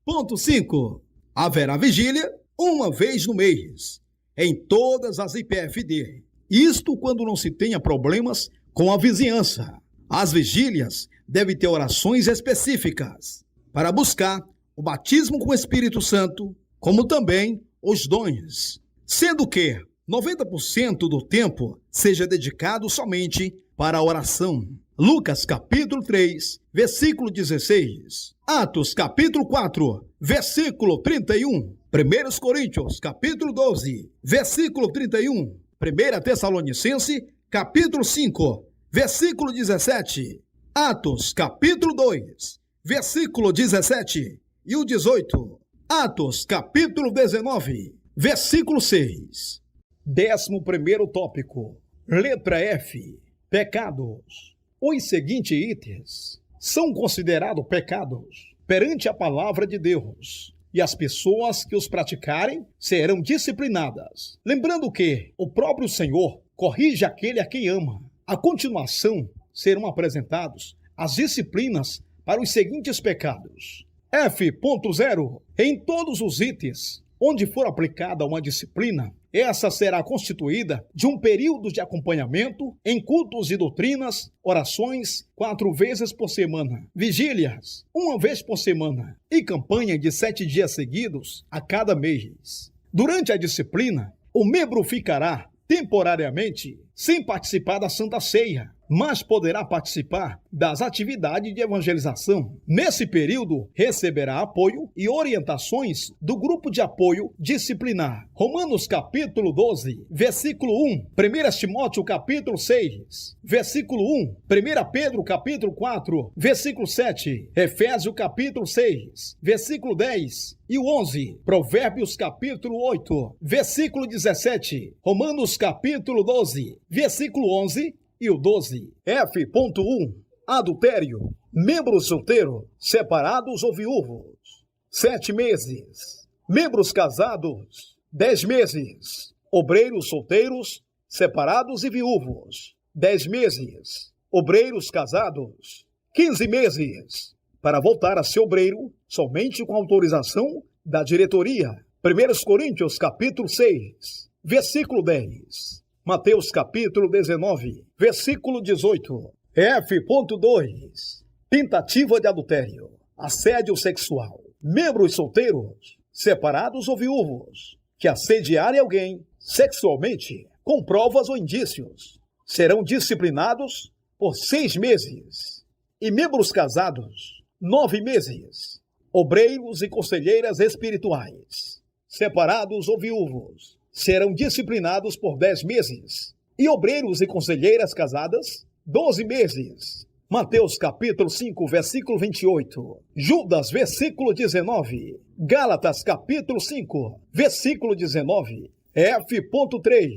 Ponto 5. Haverá vigília uma vez no mês, em todas as IPFD. Isto quando não se tenha problemas com a vizinhança. As vigílias devem ter orações específicas para buscar o batismo com o Espírito Santo, como também os dons, sendo que 90% do tempo seja dedicado somente para a oração. Lucas capítulo 3, versículo 16. Atos capítulo 4, versículo 31. 1 Coríntios capítulo 12, versículo 31. 1 Tessalonicenses capítulo 5, versículo 17. Atos capítulo 2, versículo 17 e o 18. Atos capítulo 19, versículo 6. 11º tópico. Letra F. Pecados. Os seguintes itens são considerados pecados perante a palavra de Deus, e as pessoas que os praticarem serão disciplinadas. Lembrando que o próprio Senhor corrige aquele a quem ama. A continuação serão apresentados as disciplinas para os seguintes pecados. F.0. Em todos os itens onde for aplicada uma disciplina, essa será constituída de um período de acompanhamento em cultos e doutrinas, orações 4 vezes por semana, vigílias 1 vez por semana e campanha de 7 dias seguidos a cada mês. Durante a disciplina, o membro ficará temporariamente sem participar da Santa Ceia, mas poderá participar das atividades de evangelização. Nesse período, receberá apoio e orientações do grupo de apoio disciplinar. Romanos capítulo 12, versículo 1, 1 Timóteo capítulo 6, versículo 1, 1 Pedro capítulo 4, versículo 7, Efésios capítulo 6, versículo 10 e o 11, Provérbios capítulo 8, versículo 17, Romanos capítulo 12, versículo 11 e o 12. F.1. Adultério. Membros solteiros, separados ou viúvos, 7 meses. Membros casados, 10 meses. Obreiros solteiros, separados e viúvos, 10 meses. Obreiros casados, 15 meses. Para voltar a ser obreiro, somente com autorização da diretoria. 1 Coríntios capítulo 6, versículo 10. Mateus capítulo 19, versículo 18. F.2. Tentativa de adultério. Assédio sexual. Membros solteiros, separados ou viúvos, que assediarem alguém sexualmente com provas ou indícios, serão disciplinados por 6 meses. E membros casados, 9 meses. Obreiros e conselheiras espirituais, separados ou viúvos, serão disciplinados por 10 meses, e obreiros e conselheiras casadas, 12 meses. Mateus capítulo 5, versículo 28. Judas, versículo 19. Gálatas capítulo 5, versículo 19. F.3.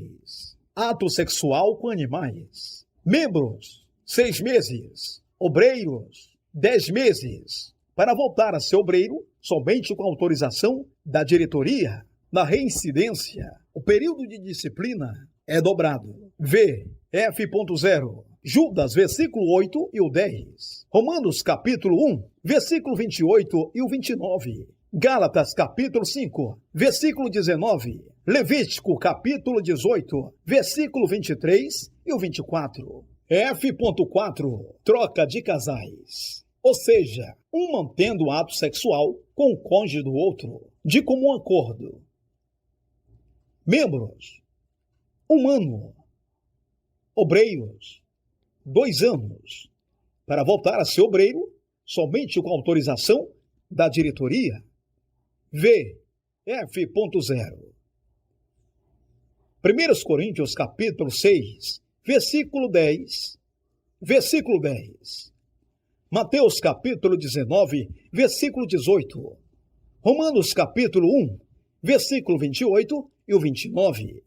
Ato sexual com animais. Membros, 6 meses. Obreiros, 10 meses. Para voltar a ser obreiro, somente com autorização da diretoria. Na reincidência, o período de disciplina é dobrado. V. F.0. Judas, versículo 8 e o 10. Romanos, capítulo 1, versículo 28 e o 29. Gálatas, capítulo 5, versículo 19. Levítico, capítulo 18, versículo 23 e o 24. F.4. Troca de casais. Ou seja, um mantendo o ato sexual com o cônjuge do outro, de comum acordo. Membros. Humano. Obreiros. 2 anos. Para voltar a ser obreiro, somente com autorização da diretoria. V. F.0. 1 Coríntios, capítulo 6, versículo 10. Versículo 10. Mateus, capítulo 19, versículo 18. Romanos, capítulo 1, versículo 28 e o 29.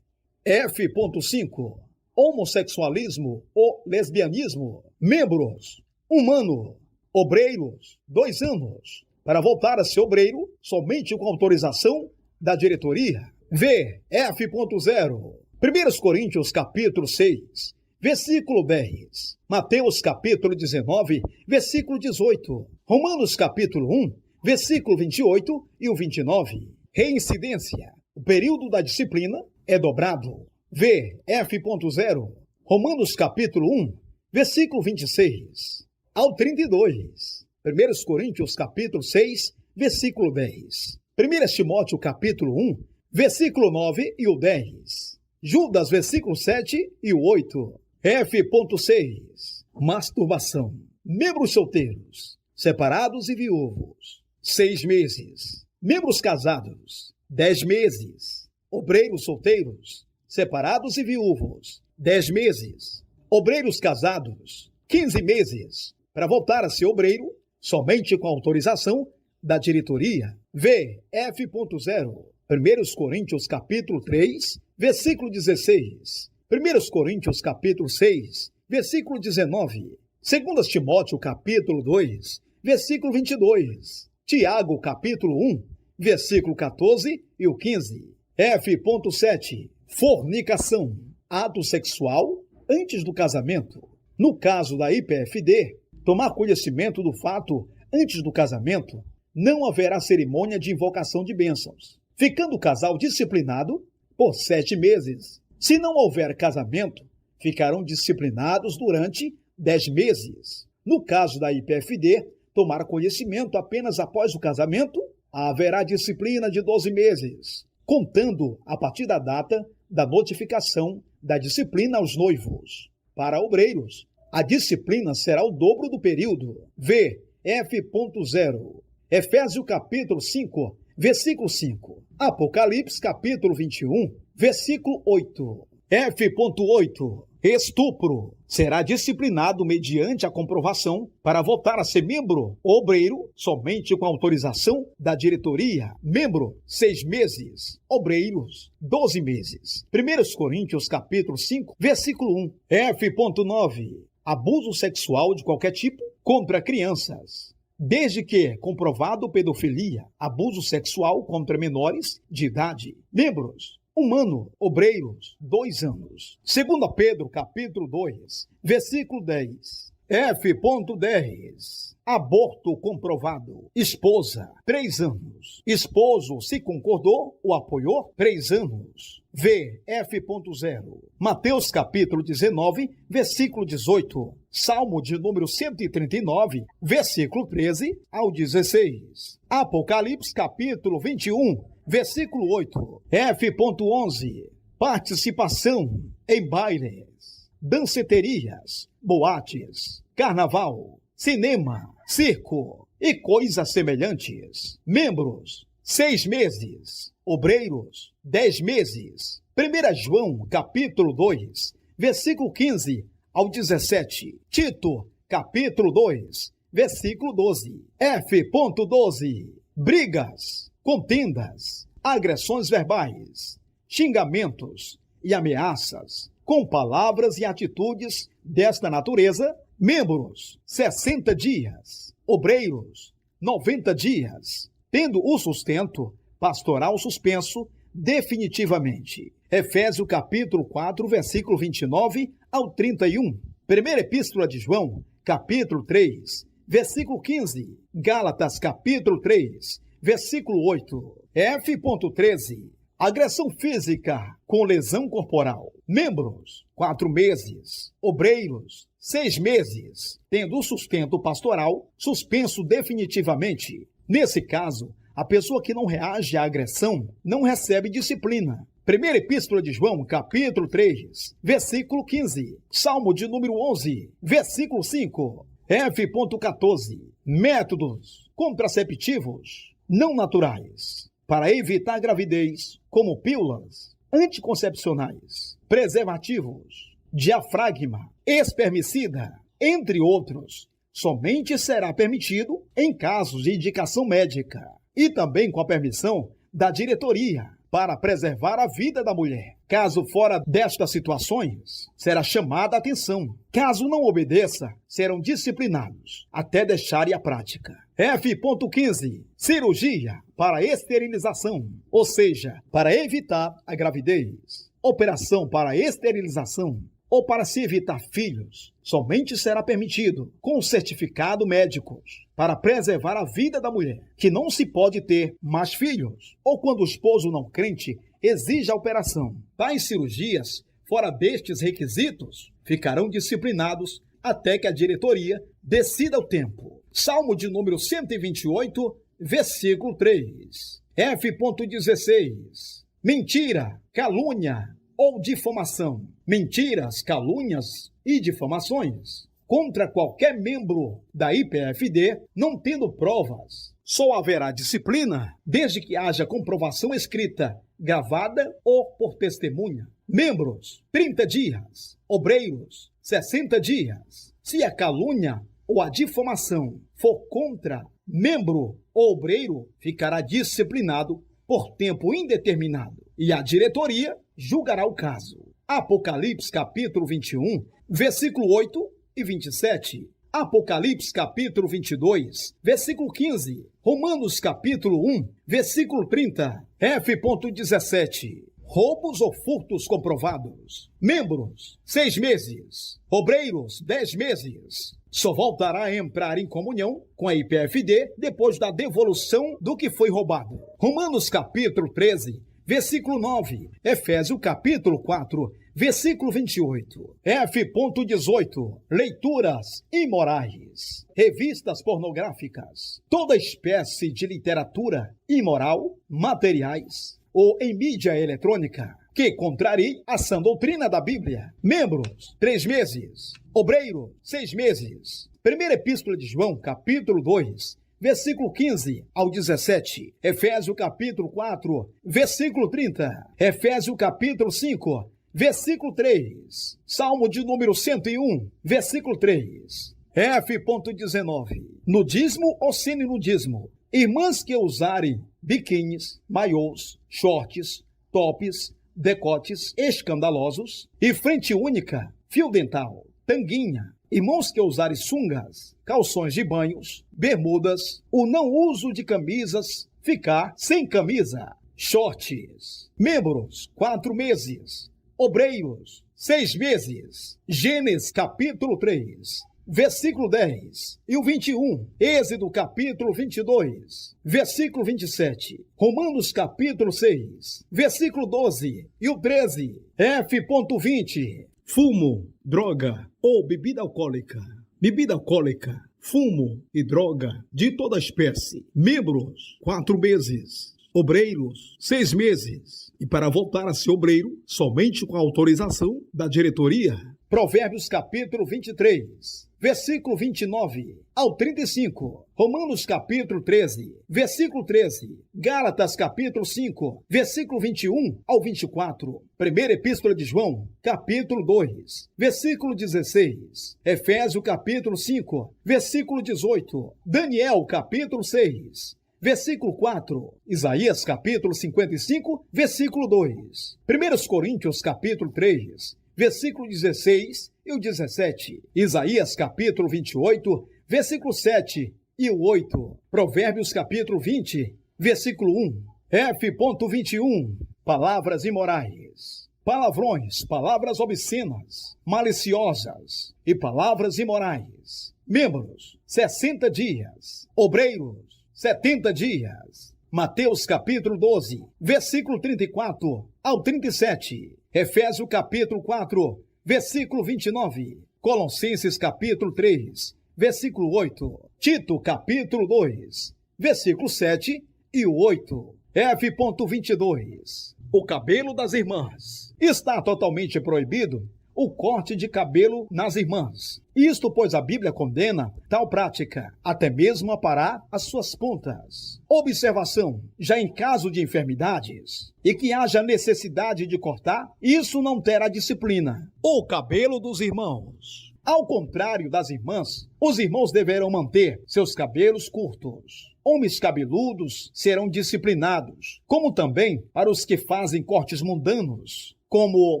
F.5. Homossexualismo ou lesbianismo. Membros. Humano. Obreiros. 2 anos. Para voltar a ser obreiro, somente com autorização da diretoria. V. F.0. 1 Coríntios, capítulo 6, versículo 10. Mateus, capítulo 19, versículo 18. Romanos, capítulo 1, versículo 28 e o 29. Reincidência. O período da disciplina é dobrado. V. F.0. Romanos, capítulo 1, versículo 26 ao 32. 1 Coríntios, capítulo 6, versículo 10. 1 Timóteo, capítulo 1, versículo 9 e o 10. Judas, versículo 7 e o 8. F.6. Masturbação. Membros solteiros, separados e viúvos, 6 meses. Membros casados, 10 meses. Obreiros solteiros, separados e viúvos, 10 meses. Obreiros casados, 15 meses. Para voltar a ser obreiro, somente com autorização da diretoria. V. F.0. 1 Coríntios, capítulo 3, versículo 16. 1 Coríntios, capítulo 6, versículo 19. 2 Timóteo, capítulo 2, versículo 22. Tiago, capítulo 1, versículo 14 e o 15. F.7. Fornicação. Ato sexual antes do casamento. No caso da IPFD, tomar conhecimento do fato antes do casamento, não haverá cerimônia de invocação de bênçãos, ficando o casal disciplinado por 7 meses. Se não houver casamento, ficarão disciplinados durante 10 meses. No caso da IPFD, tomar conhecimento apenas após o casamento, haverá disciplina de 12 meses, contando a partir da data da notificação da disciplina aos noivos. Para obreiros, a disciplina será o dobro do período. V. F.0. Efésios, capítulo 5, versículo 5. Apocalipse, capítulo 21, versículo 8. F.8. Estupro. Será disciplinado mediante a comprovação para voltar a ser membro obreiro somente com autorização da diretoria. Membro, 6 meses. Obreiros, 12 meses. 1 Coríntios, capítulo 5, versículo 1. F.9. Abuso sexual de qualquer tipo contra crianças. Desde que comprovado pedofilia, abuso sexual contra menores de idade. Membros. Humano, obreiros, 2 anos. 2 Pedro, capítulo 2, versículo 10. F.10. Aborto comprovado. Esposa, 3 anos. Esposo, se concordou ou apoiou, 3 anos. V. F.0. Mateus, capítulo 19, versículo 18. Salmo de número 139, versículo 13 ao 16. Apocalipse, capítulo 21, versículo 8. F.11. Participação em bailes, danceterias, boates, carnaval, cinema, circo e coisas semelhantes. Membros, 6 meses. Obreiros, 10 meses. 1 João, capítulo 2, versículo 15 ao 17. Tito, capítulo 2, versículo 12. F.12. Brigas, contendas, agressões verbais, xingamentos e ameaças, com palavras e atitudes desta natureza. Membros, 60 dias. Obreiros, 90 dias, tendo o sustento pastoral suspenso definitivamente. Efésios capítulo 4, versículo 29 ao 31. Primeira Epístola de João, capítulo 3, versículo 15. Gálatas, capítulo 3, versículo 8. F.13. Agressão física com lesão corporal. Membros, 4 meses. Obreiros, 6 meses. Tendo o sustento pastoral suspenso definitivamente. Nesse caso, a pessoa que não reage à agressão não recebe disciplina. Primeira Epístola de João, capítulo 3, versículo 15. Salmo de número 11, versículo 5. F.14. Métodos contraceptivos não naturais para evitar gravidez, como pílulas anticoncepcionais, preservativos, diafragma, espermicida, entre outros, somente será permitido em casos de indicação médica e também com a permissão da diretoria para preservar a vida da mulher. Caso fora destas situações, será chamada a atenção. Caso não obedeça, serão disciplinados até deixarem a prática. F.15. Cirurgia para esterilização, ou seja, para evitar a gravidez. Operação para esterilização ou para se evitar filhos, somente será permitido com certificado médico para preservar a vida da mulher, que não se pode ter mais filhos, ou quando o esposo não crente exige a operação. Tais cirurgias, fora destes requisitos, ficarão disciplinados até que a diretoria decida o tempo. Salmo de número 128, versículo 3. F.16. Mentira, calúnia ou difamação. Mentiras, calúnias e difamações contra qualquer membro da IPFD, não tendo provas. Só haverá disciplina desde que haja comprovação escrita, gravada ou por testemunha. Membros, 30 dias. Obreiros, 60 dias. Se a calúnia ou a difamação for contra membro ou obreiro, ficará disciplinado por tempo indeterminado e a diretoria julgará o caso. Apocalipse capítulo 21, versículo 8 e 27. Apocalipse capítulo 22, versículo 15. Romanos capítulo 1, versículo 30. F.17. Roubos ou furtos comprovados. Membros, 6 meses. Obreiros, 10 meses. Só voltará a entrar em comunhão com a IPFD depois da devolução do que foi roubado. Romanos capítulo 13, versículo 9. Efésios capítulo 4, versículo 28. F.18. Leituras imorais. Revistas pornográficas. Toda espécie de literatura imoral, materiais ou em mídia eletrônica que contrarie a sã doutrina da Bíblia. Membros, 3 meses. Obreiro, 6 meses. Primeira Epístola de João, capítulo 2, versículo 15 ao 17. Efésios capítulo 4, versículo 30. Efésios capítulo 5, versículo 3. Salmo de número 101, versículo 3. F.19. Nudismo ou seminudismo. Irmãs que usarem biquínis, maiôs, shorts, tops, decotes escandalosos e frente única, fio dental, tanguinha. Irmãos que usarem sungas, calções de banhos, bermudas, o não uso de camisas, ficar sem camisa, shorts. Membros, 4 meses. Obreiros, 6 meses. Gênesis capítulo 3, versículo 10 e o 21. Êxodo capítulo 22, versículo 27. Romanos capítulo 6, versículo 12 e o 13. F.20. Fumo, droga ou bebida alcoólica. Bebida alcoólica, fumo e droga de toda espécie. Membros, 4 meses. Obreiros, 6 meses. E para voltar a ser obreiro, somente com a autorização da diretoria. Provérbios capítulo 23, versículo 29 ao 35. Romanos capítulo 13, versículo 13. Gálatas capítulo 5, versículo 21 ao 24. Primeira Epístola de João, capítulo 2, versículo 16. Efésios capítulo 5, versículo 18. Daniel capítulo 6, versículo 4. Isaías capítulo 55, versículo 2. 1 Coríntios capítulo 3, versículo 16 e o 17. Isaías capítulo 28, versículo 7 e o 8. Provérbios capítulo 20, versículo 1. F.21. Palavras imorais. palavrões, palavras obscenas, maliciosas e palavras imorais. Membros, 60 dias. Obreiros, 70 dias. Mateus capítulo 12, versículo 34 ao 37. Efésios capítulo 4, versículo 29. Colossenses capítulo 3, versículo 8. Tito capítulo 2, versículo 7 e 8. F.22. O cabelo das irmãs. Está totalmente proibido o corte de cabelo nas irmãs. Isto pois a Bíblia condena tal prática, até mesmo aparar as suas pontas. Observação: já em caso de enfermidades e que haja necessidade de cortar, isso não terá disciplina. O cabelo dos irmãos. Ao contrário das irmãs, os irmãos deverão manter seus cabelos curtos. Homens cabeludos serão disciplinados, como também para os que fazem cortes mundanos, como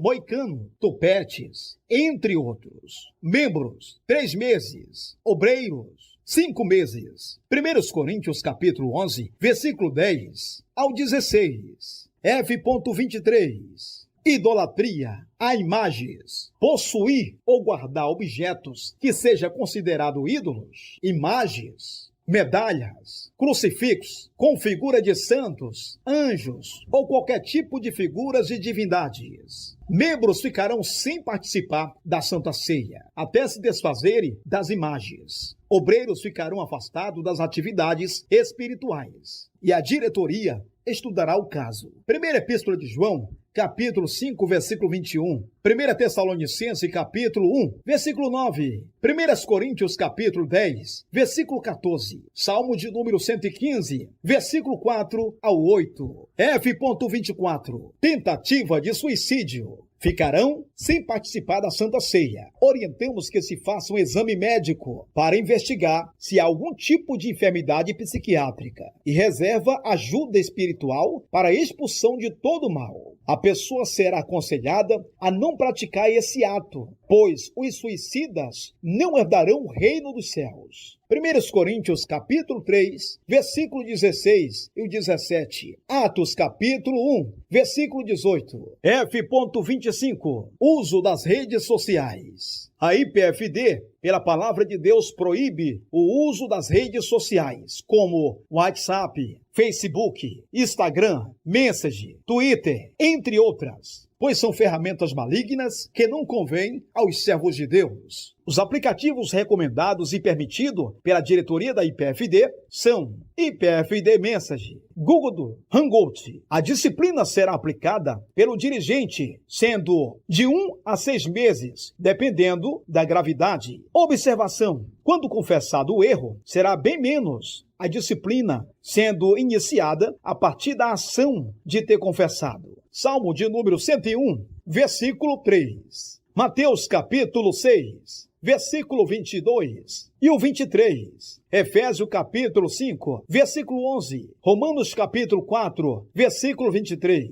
moicano, topetes, entre outros. Membros, 3 meses. Obreiros, 5 meses. 1 Coríntios capítulo 11, versículo 10 ao 16. F.23. Idolatria a imagens. Possuir ou guardar objetos que seja considerado ídolos, imagens, medalhas, crucifixos, com figura de santos, anjos ou qualquer tipo de figuras de divindades. Membros ficarão sem participar da Santa Ceia, até se desfazerem das imagens. Obreiros ficarão afastados das atividades espirituais. E a diretoria estudará o caso. Primeira Epístola de João, capítulo 5, versículo 21. 1 Tessalonicenses, capítulo 1, versículo 9. 1 Coríntios, capítulo 10, versículo 14. Salmo de número 115, versículo 4 ao 8. F.24. Tentativa de suicídio. Ficarão sem participar da Santa Ceia. Orientamos que se faça um exame médico para investigar se há algum tipo de enfermidade psiquiátrica e reserva ajuda espiritual para a expulsão de todo o mal. A pessoa será aconselhada a não praticar esse ato, pois os suicidas não herdarão o reino dos céus. 1 Coríntios capítulo 3, versículo 16 e o 17. Atos capítulo 1, versículo 18. F.25. Uso das redes sociais. A IPFD, pela palavra de Deus, proíbe o uso das redes sociais, como WhatsApp, Facebook, Instagram, Messenger, Twitter, entre outras, pois são ferramentas malignas que não convêm aos servos de Deus. Os aplicativos recomendados e permitidos pela diretoria da IPFD são IPFD Message, Google Hangout. A disciplina será aplicada pelo dirigente, sendo de 1 a 6 meses, dependendo da gravidade. Observação: quando confessado o erro, será bem menos a disciplina, sendo iniciada a partir da ação de ter confessado. Salmo de número 101, versículo 3. Mateus capítulo 6, versículo 22 e o 23. Efésios capítulo 5, versículo 11. Romanos capítulo 4, versículo 23.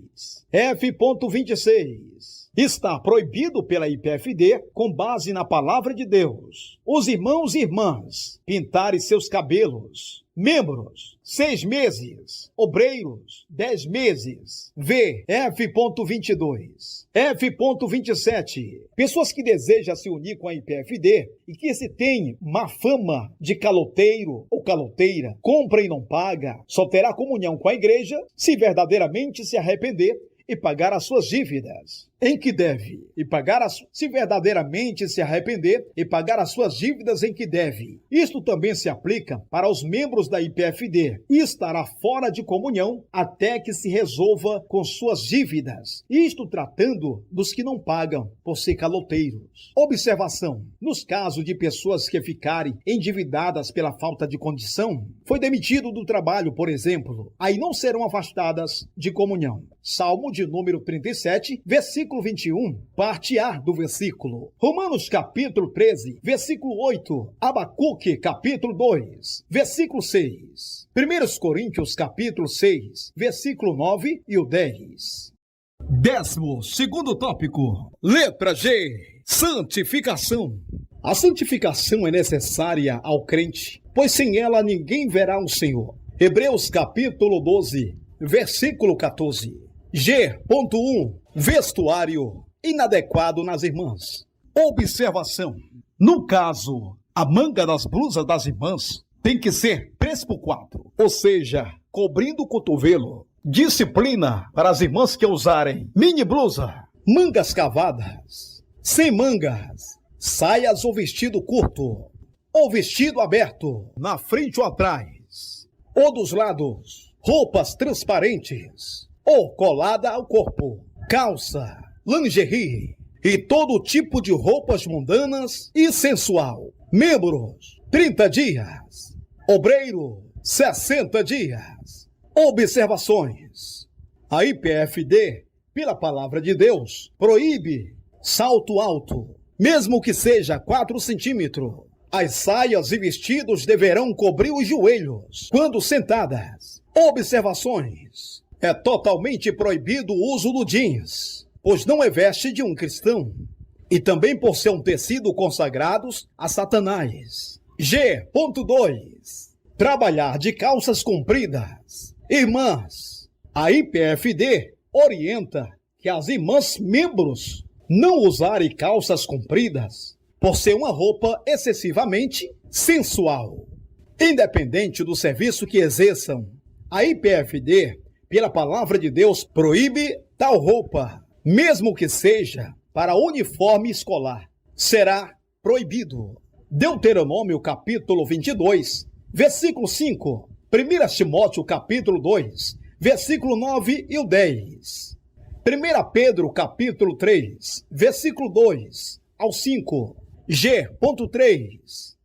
F.26. Está proibido pela IPFD, com base na palavra de Deus, os irmãos e irmãs pintarem seus cabelos. Membros, 6 meses. Obreiros, 10 meses. V. F.22. F.27. Pessoas que desejam se unir com a IPFD e que se tem má fama de caloteiro ou caloteira, compra e não paga, só terá comunhão com a igreja se verdadeiramente se arrepender e pagar as suas dívidas. Em que deve? E pagar se verdadeiramente se arrepender e pagar as suas dívidas em que deve. Isto também se aplica para os membros da IPFD e estará fora de comunhão até que se resolva com suas dívidas. Isto tratando dos que não pagam por ser caloteiros. Observação: nos casos de pessoas que ficarem endividadas pela falta de condição, foi demitido do trabalho, por exemplo, aí não serão afastadas de comunhão. Salmo de número 37, versículo 21, parte A do versículo. Romanos capítulo 13, versículo 8. Abacuque capítulo 2, versículo 6. 1 Coríntios capítulo 6, versículo 9 e o 10. 12º tópico. Letra G. Santificação. A santificação é necessária ao crente, pois sem ela ninguém verá o Senhor. Hebreus capítulo 12, versículo 14. G.1. Vestuário inadequado nas irmãs. Observação: no caso, a manga das blusas das irmãs tem que ser 3x4, ou seja, cobrindo o cotovelo. Disciplina para as irmãs que usarem mini blusa, mangas cavadas, sem mangas, saias ou vestido curto, ou vestido aberto, na frente ou atrás, ou dos lados, roupas transparentes, ou colada ao corpo, calça, lingerie e todo tipo de roupas mundanas e sensual. Membros, 30 dias. Obreiro, 60 dias. Observações: a IPFD, pela palavra de Deus, proíbe salto alto, mesmo que seja 4 centímetros. As saias e vestidos deverão cobrir os joelhos quando sentadas. Observações: é totalmente proibido o uso do jeans, pois não é veste de um cristão, e também por ser um tecido consagrado a Satanás. G.2. Trabalhar de calças compridas. Irmãs, a IPFD orienta que as irmãs membros não usarem calças compridas por ser uma roupa excessivamente sensual. Independente do serviço que exerçam, a IPFD, pela palavra de Deus, proíbe tal roupa, mesmo que seja para uniforme escolar. Será proibido. Deuteronômio capítulo 22, versículo 5. 1 Timóteo capítulo 2, versículo 9 e o 10. 1 Pedro capítulo 3, versículo 2 ao 5. G.3.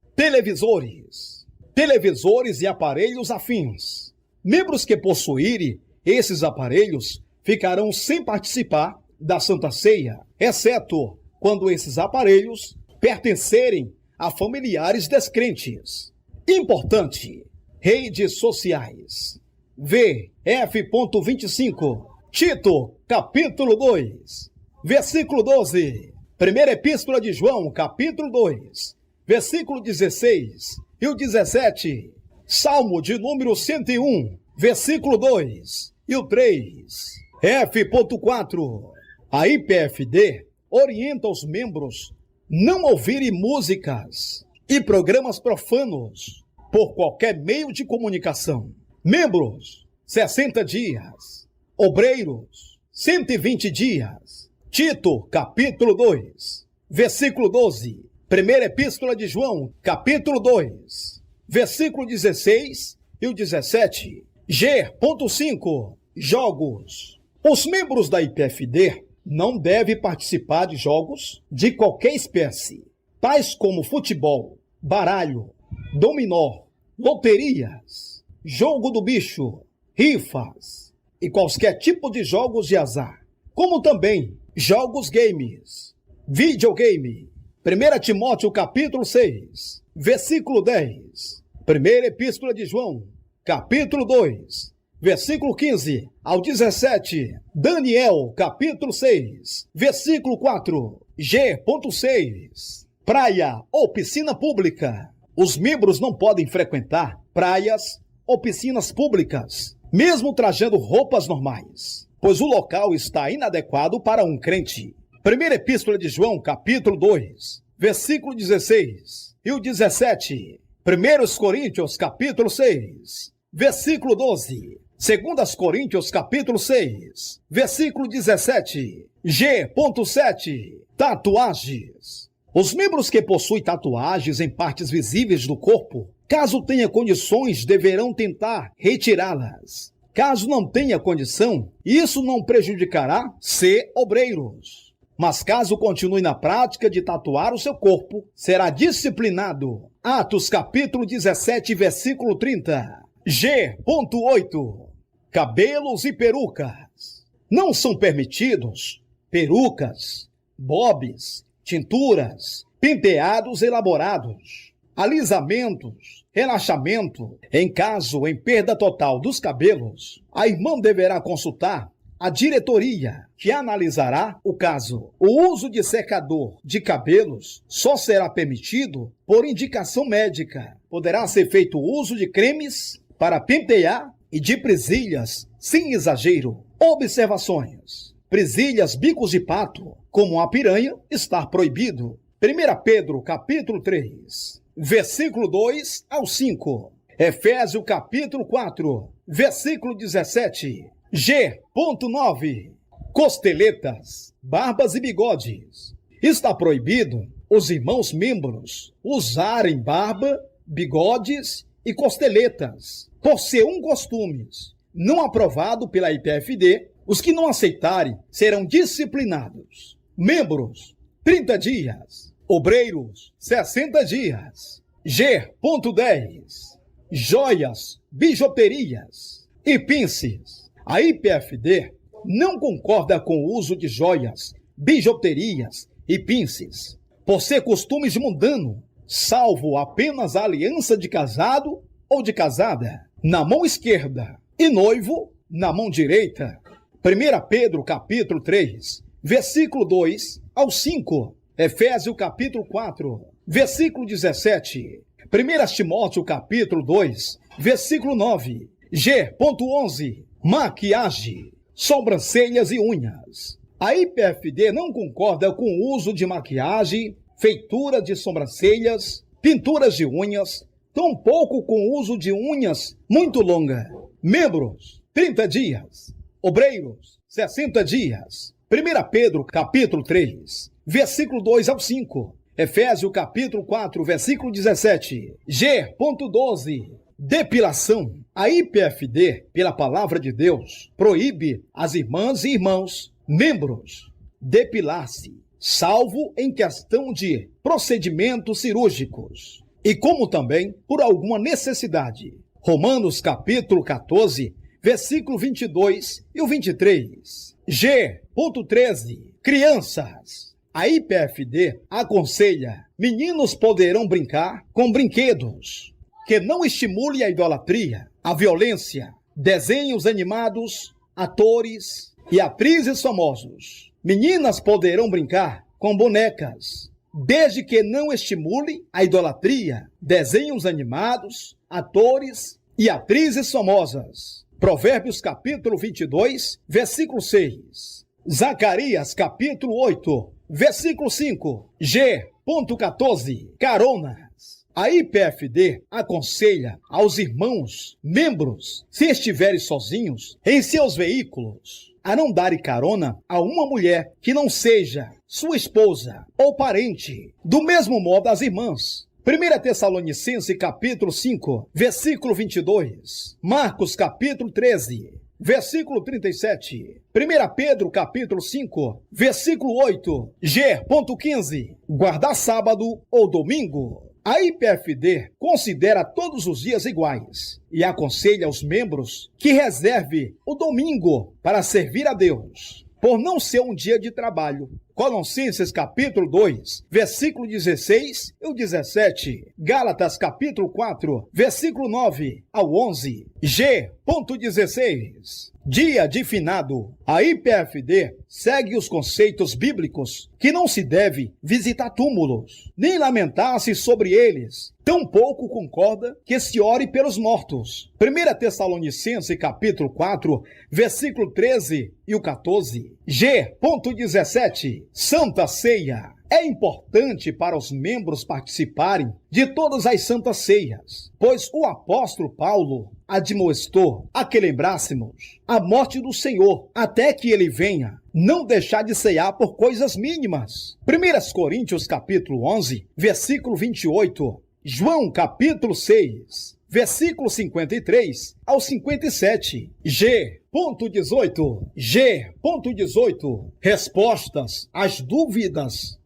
Televisores e aparelhos afins. Membros que possuírem esses aparelhos ficarão sem participar da Santa Ceia, exceto quando esses aparelhos pertencerem a familiares descrentes. Importante: redes sociais. VF.25. Tito, capítulo 2, versículo 12. Primeira Epístola de João, capítulo 2, versículo 16 e o 17. Salmo de número 101, versículo 2 e o 3. F.4. A IPFD orienta os membros não ouvirem músicas e programas profanos por qualquer meio de comunicação. Membros, 60 dias. Obreiros, 120 dias. Tito, capítulo 2, versículo 12. Primeira Epístola de João, capítulo 2, versículo 16 e o 17. G.5. Jogos. Os membros da IPFD não devem participar de jogos de qualquer espécie, tais como futebol, baralho, dominó, loterias, jogo do bicho, rifas e qualquer tipo de jogos de azar, como também jogos games, videogame. 1 Timóteo capítulo 6, versículo 10. Primeira Epístola de João, capítulo 2, versículo 15 ao 17. Daniel, capítulo 6, versículo 4. G.6. Praia ou piscina pública. Os membros não podem frequentar praias ou piscinas públicas, mesmo trajando roupas normais, pois o local está inadequado para um crente. Primeira Epístola de João, capítulo 2, versículo 16 e o 17. 1 Coríntios, capítulo 6, versículo 12. 2 Coríntios, capítulo 6, versículo 17. G.7. Tatuagens. Os membros que possuem tatuagens em partes visíveis do corpo, caso tenha condições, deverão tentar retirá-las. Caso não tenha condição, isso não prejudicará ser obreiros. Mas caso continue na prática de tatuar o seu corpo, será disciplinado. Atos capítulo 17, versículo 30. G.8. Cabelos e perucas. Não são permitidos perucas, bobs, tinturas, penteados elaborados, alisamentos, relaxamento. Em caso em perda total dos cabelos, a irmã deverá consultar a diretoria, que analisará o caso. O uso de secador de cabelos só será permitido por indicação médica. Poderá ser feito uso de cremes para pentear e de presilhas sem exagero. Observações: presilhas, bicos de pato, como a piranha, está proibido. 1 Pedro, capítulo 3, versículo 2 ao 5. Efésios, capítulo 4, versículo 17. G.9. Costeletas, barbas e bigodes. Está proibido os irmãos membros usarem barba, bigodes e costeletas, por ser um costume não aprovado pela IPFD. Os que não aceitarem serão disciplinados. Membros, 30 dias. Obreiros, 60 dias. G.10. Joias, bijuterias e pinces. A IPFD não concorda com o uso de joias, bijuterias e pinces, por ser costumes mundano, salvo apenas a aliança de casado ou de casada na mão esquerda e noivo na mão direita. 1 Pedro, capítulo 3, versículo 2 ao 5. Efésios, capítulo 4, versículo 17. 1 Timóteo, capítulo 2, versículo 9. G.11. Maquiagem, sobrancelhas e unhas. A IPFD não concorda com o uso de maquiagem, feitura de sobrancelhas, pinturas de unhas, tampouco com o uso de unhas muito longas. Membros, 30 dias. Obreiros, 60 dias. 1 Pedro, capítulo 3, versículo 2 ao 5. Efésios, capítulo 4, versículo 17. G.12. Depilação. A IPFD, pela palavra de Deus, proíbe as irmãs e irmãos, membros, depilar-se, salvo em questão de procedimentos cirúrgicos, e como também por alguma necessidade. Romanos, capítulo 14, versículo 22 e o 23. G.13. Crianças. A IPFD aconselha: meninos poderão brincar com brinquedos que não estimule a idolatria, a violência, desenhos animados, atores e atrizes famosos. Meninas poderão brincar com bonecas, desde que não estimule a idolatria, desenhos animados, atores e atrizes famosas. Provérbios, capítulo 22, versículo 6. Zacarias, capítulo 8, versículo 5. G.14. Caronas. A IPFD aconselha aos irmãos, membros, se estiverem sozinhos em seus veículos, a não darem carona a uma mulher que não seja sua esposa ou parente. Do mesmo modo as irmãs. 1 Tessalonicenses, capítulo 5, versículo 22. Marcos, capítulo 13, versículo 37. 1 Pedro, capítulo 5, versículo 8. G.15. Guardar sábado ou domingo. A IPFD considera todos os dias iguais e aconselha aos membros que reserve o domingo para servir a Deus, por não ser um dia de trabalho. Colossenses, capítulo 2, versículo 16 e o 17. Gálatas, capítulo 4, versículo 9 ao 11. G.16. Dia de finado. A IPFD segue os conceitos bíblicos que não se deve visitar túmulos, nem lamentar-se sobre eles. Tampouco concorda que se ore pelos mortos. 1 Tessalonicenses, capítulo 4, versículo 13 e o 14. G.17. Santa Ceia. É importante para os membros participarem de todas as santas ceias, pois o apóstolo Paulo admoestou a que lembrássemos a morte do Senhor até que ele venha, não deixar de ceiar por coisas mínimas. 1 Coríntios, capítulo 11, versículo 28. João, capítulo 6, versículo 53 ao 57. G.18. G.18. Respostas às dúvidas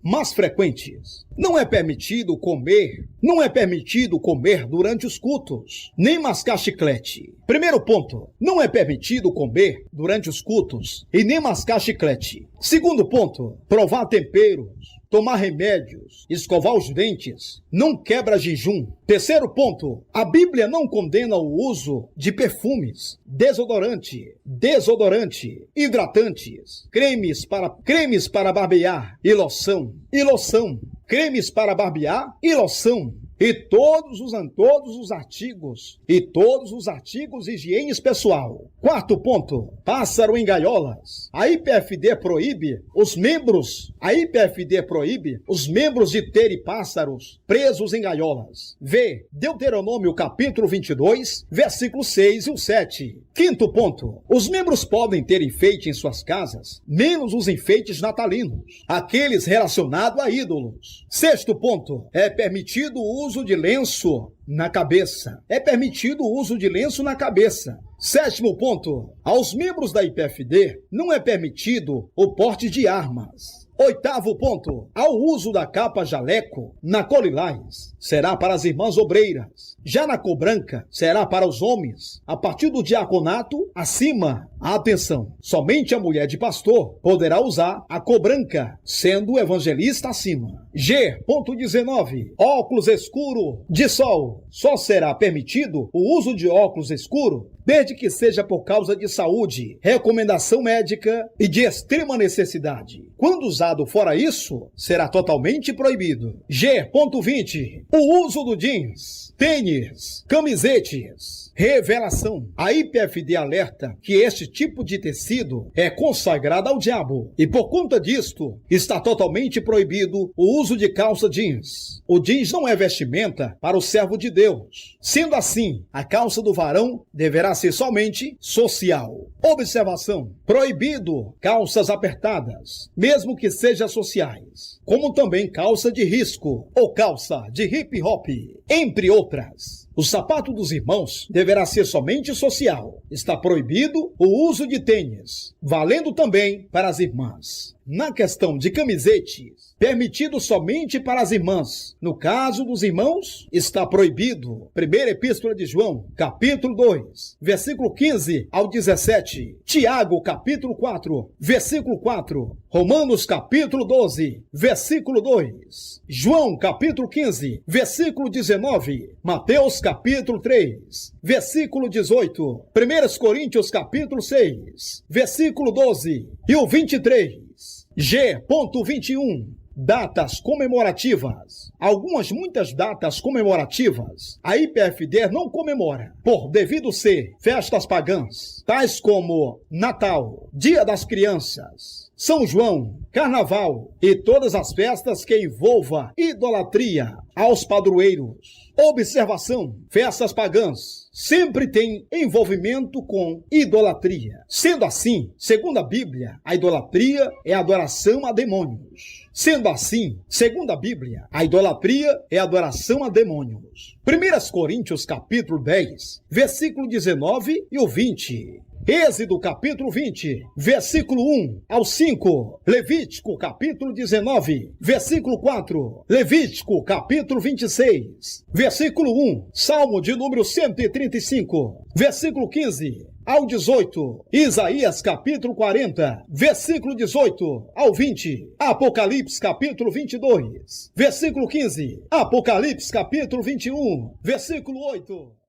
mais frequentes. Não é permitido comer durante os cultos, nem mascar chiclete. Primeiro ponto, não é permitido comer durante os cultos e nem mascar chiclete. Segundo ponto, provar temperos, tomar remédios, escovar os dentes, não quebra jejum. Terceiro ponto, a Bíblia não condena o uso de perfumes, desodorante, hidratantes, cremes para barbear e loção, cremes para barbear e loção. e todos os artigos de higiene pessoal. Quarto ponto, pássaro em gaiolas. A IPFD proíbe os membros de terem pássaros presos em gaiolas. V. Deuteronômio capítulo 22, versículos 6 e o 7. Quinto ponto, os membros podem ter enfeite em suas casas, menos os enfeites natalinos, aqueles relacionados a ídolos. Sexto ponto, é permitido o uso de lenço na cabeça. Sétimo ponto, aos membros da IPFD não é permitido o porte de armas. Oitavo ponto, ao uso da capa jaleco na Colilás, será para as irmãs obreiras. Já na cor branca, será para os homens. A partir do diaconato, acima, atenção, somente a mulher de pastor poderá usar a cor branca, sendo o evangelista acima. G.19, óculos escuro de sol. Só será permitido o uso de óculos escuro desde que seja por causa de saúde, recomendação médica e de extrema necessidade. Quando usado fora isso, será totalmente proibido. G.20, o uso do jeans, tênis, camisetes. Revelação. A IPFD alerta que este tipo de tecido é consagrado ao diabo e por conta disto está totalmente proibido o uso de calça jeans. O jeans não é vestimenta para o servo de Deus. Sendo assim, a calça do varão deverá ser somente social. Observação. Proibido calças apertadas, mesmo que sejam sociais, como também calça de risco ou calça de hip hop, entre outras. O sapato dos irmãos deverá ser somente social. Está proibido o uso de tênis, valendo também para as irmãs. Na questão de camisetes, permitido somente para as irmãs. No caso dos irmãos, está proibido. Primeira Epístola de João, capítulo 2, versículo 15 ao 17. Tiago, capítulo 4, versículo 4. Romanos, capítulo 12, versículo 2. João, capítulo 15, versículo 19. Mateus, capítulo 3, versículo 18. 1 Coríntios, capítulo 6, versículo 12 e o 23. G.21, datas comemorativas. Muitas datas comemorativas a IPFD não comemora, por devido ser festas pagãs, tais como Natal, Dia das Crianças, São João, Carnaval e todas as festas que envolvam idolatria aos padroeiros. Observação, festas pagãs sempre têm envolvimento com idolatria. Sendo assim, segundo a Bíblia, a idolatria é adoração a demônios. Sendo assim, segundo a Bíblia, a idolatria é adoração a demônios. 1 Coríntios capítulo 10, versículo 19 e o 20. Êxodo capítulo 20, versículo 1 ao 5. Levítico capítulo 19, versículo 4. Levítico capítulo 26, versículo 1. Salmo de número 135, versículo 15 ao 18. Isaías capítulo 40, versículo 18 ao 20. Apocalipse capítulo 22, versículo 15. Apocalipse capítulo 21, versículo 8.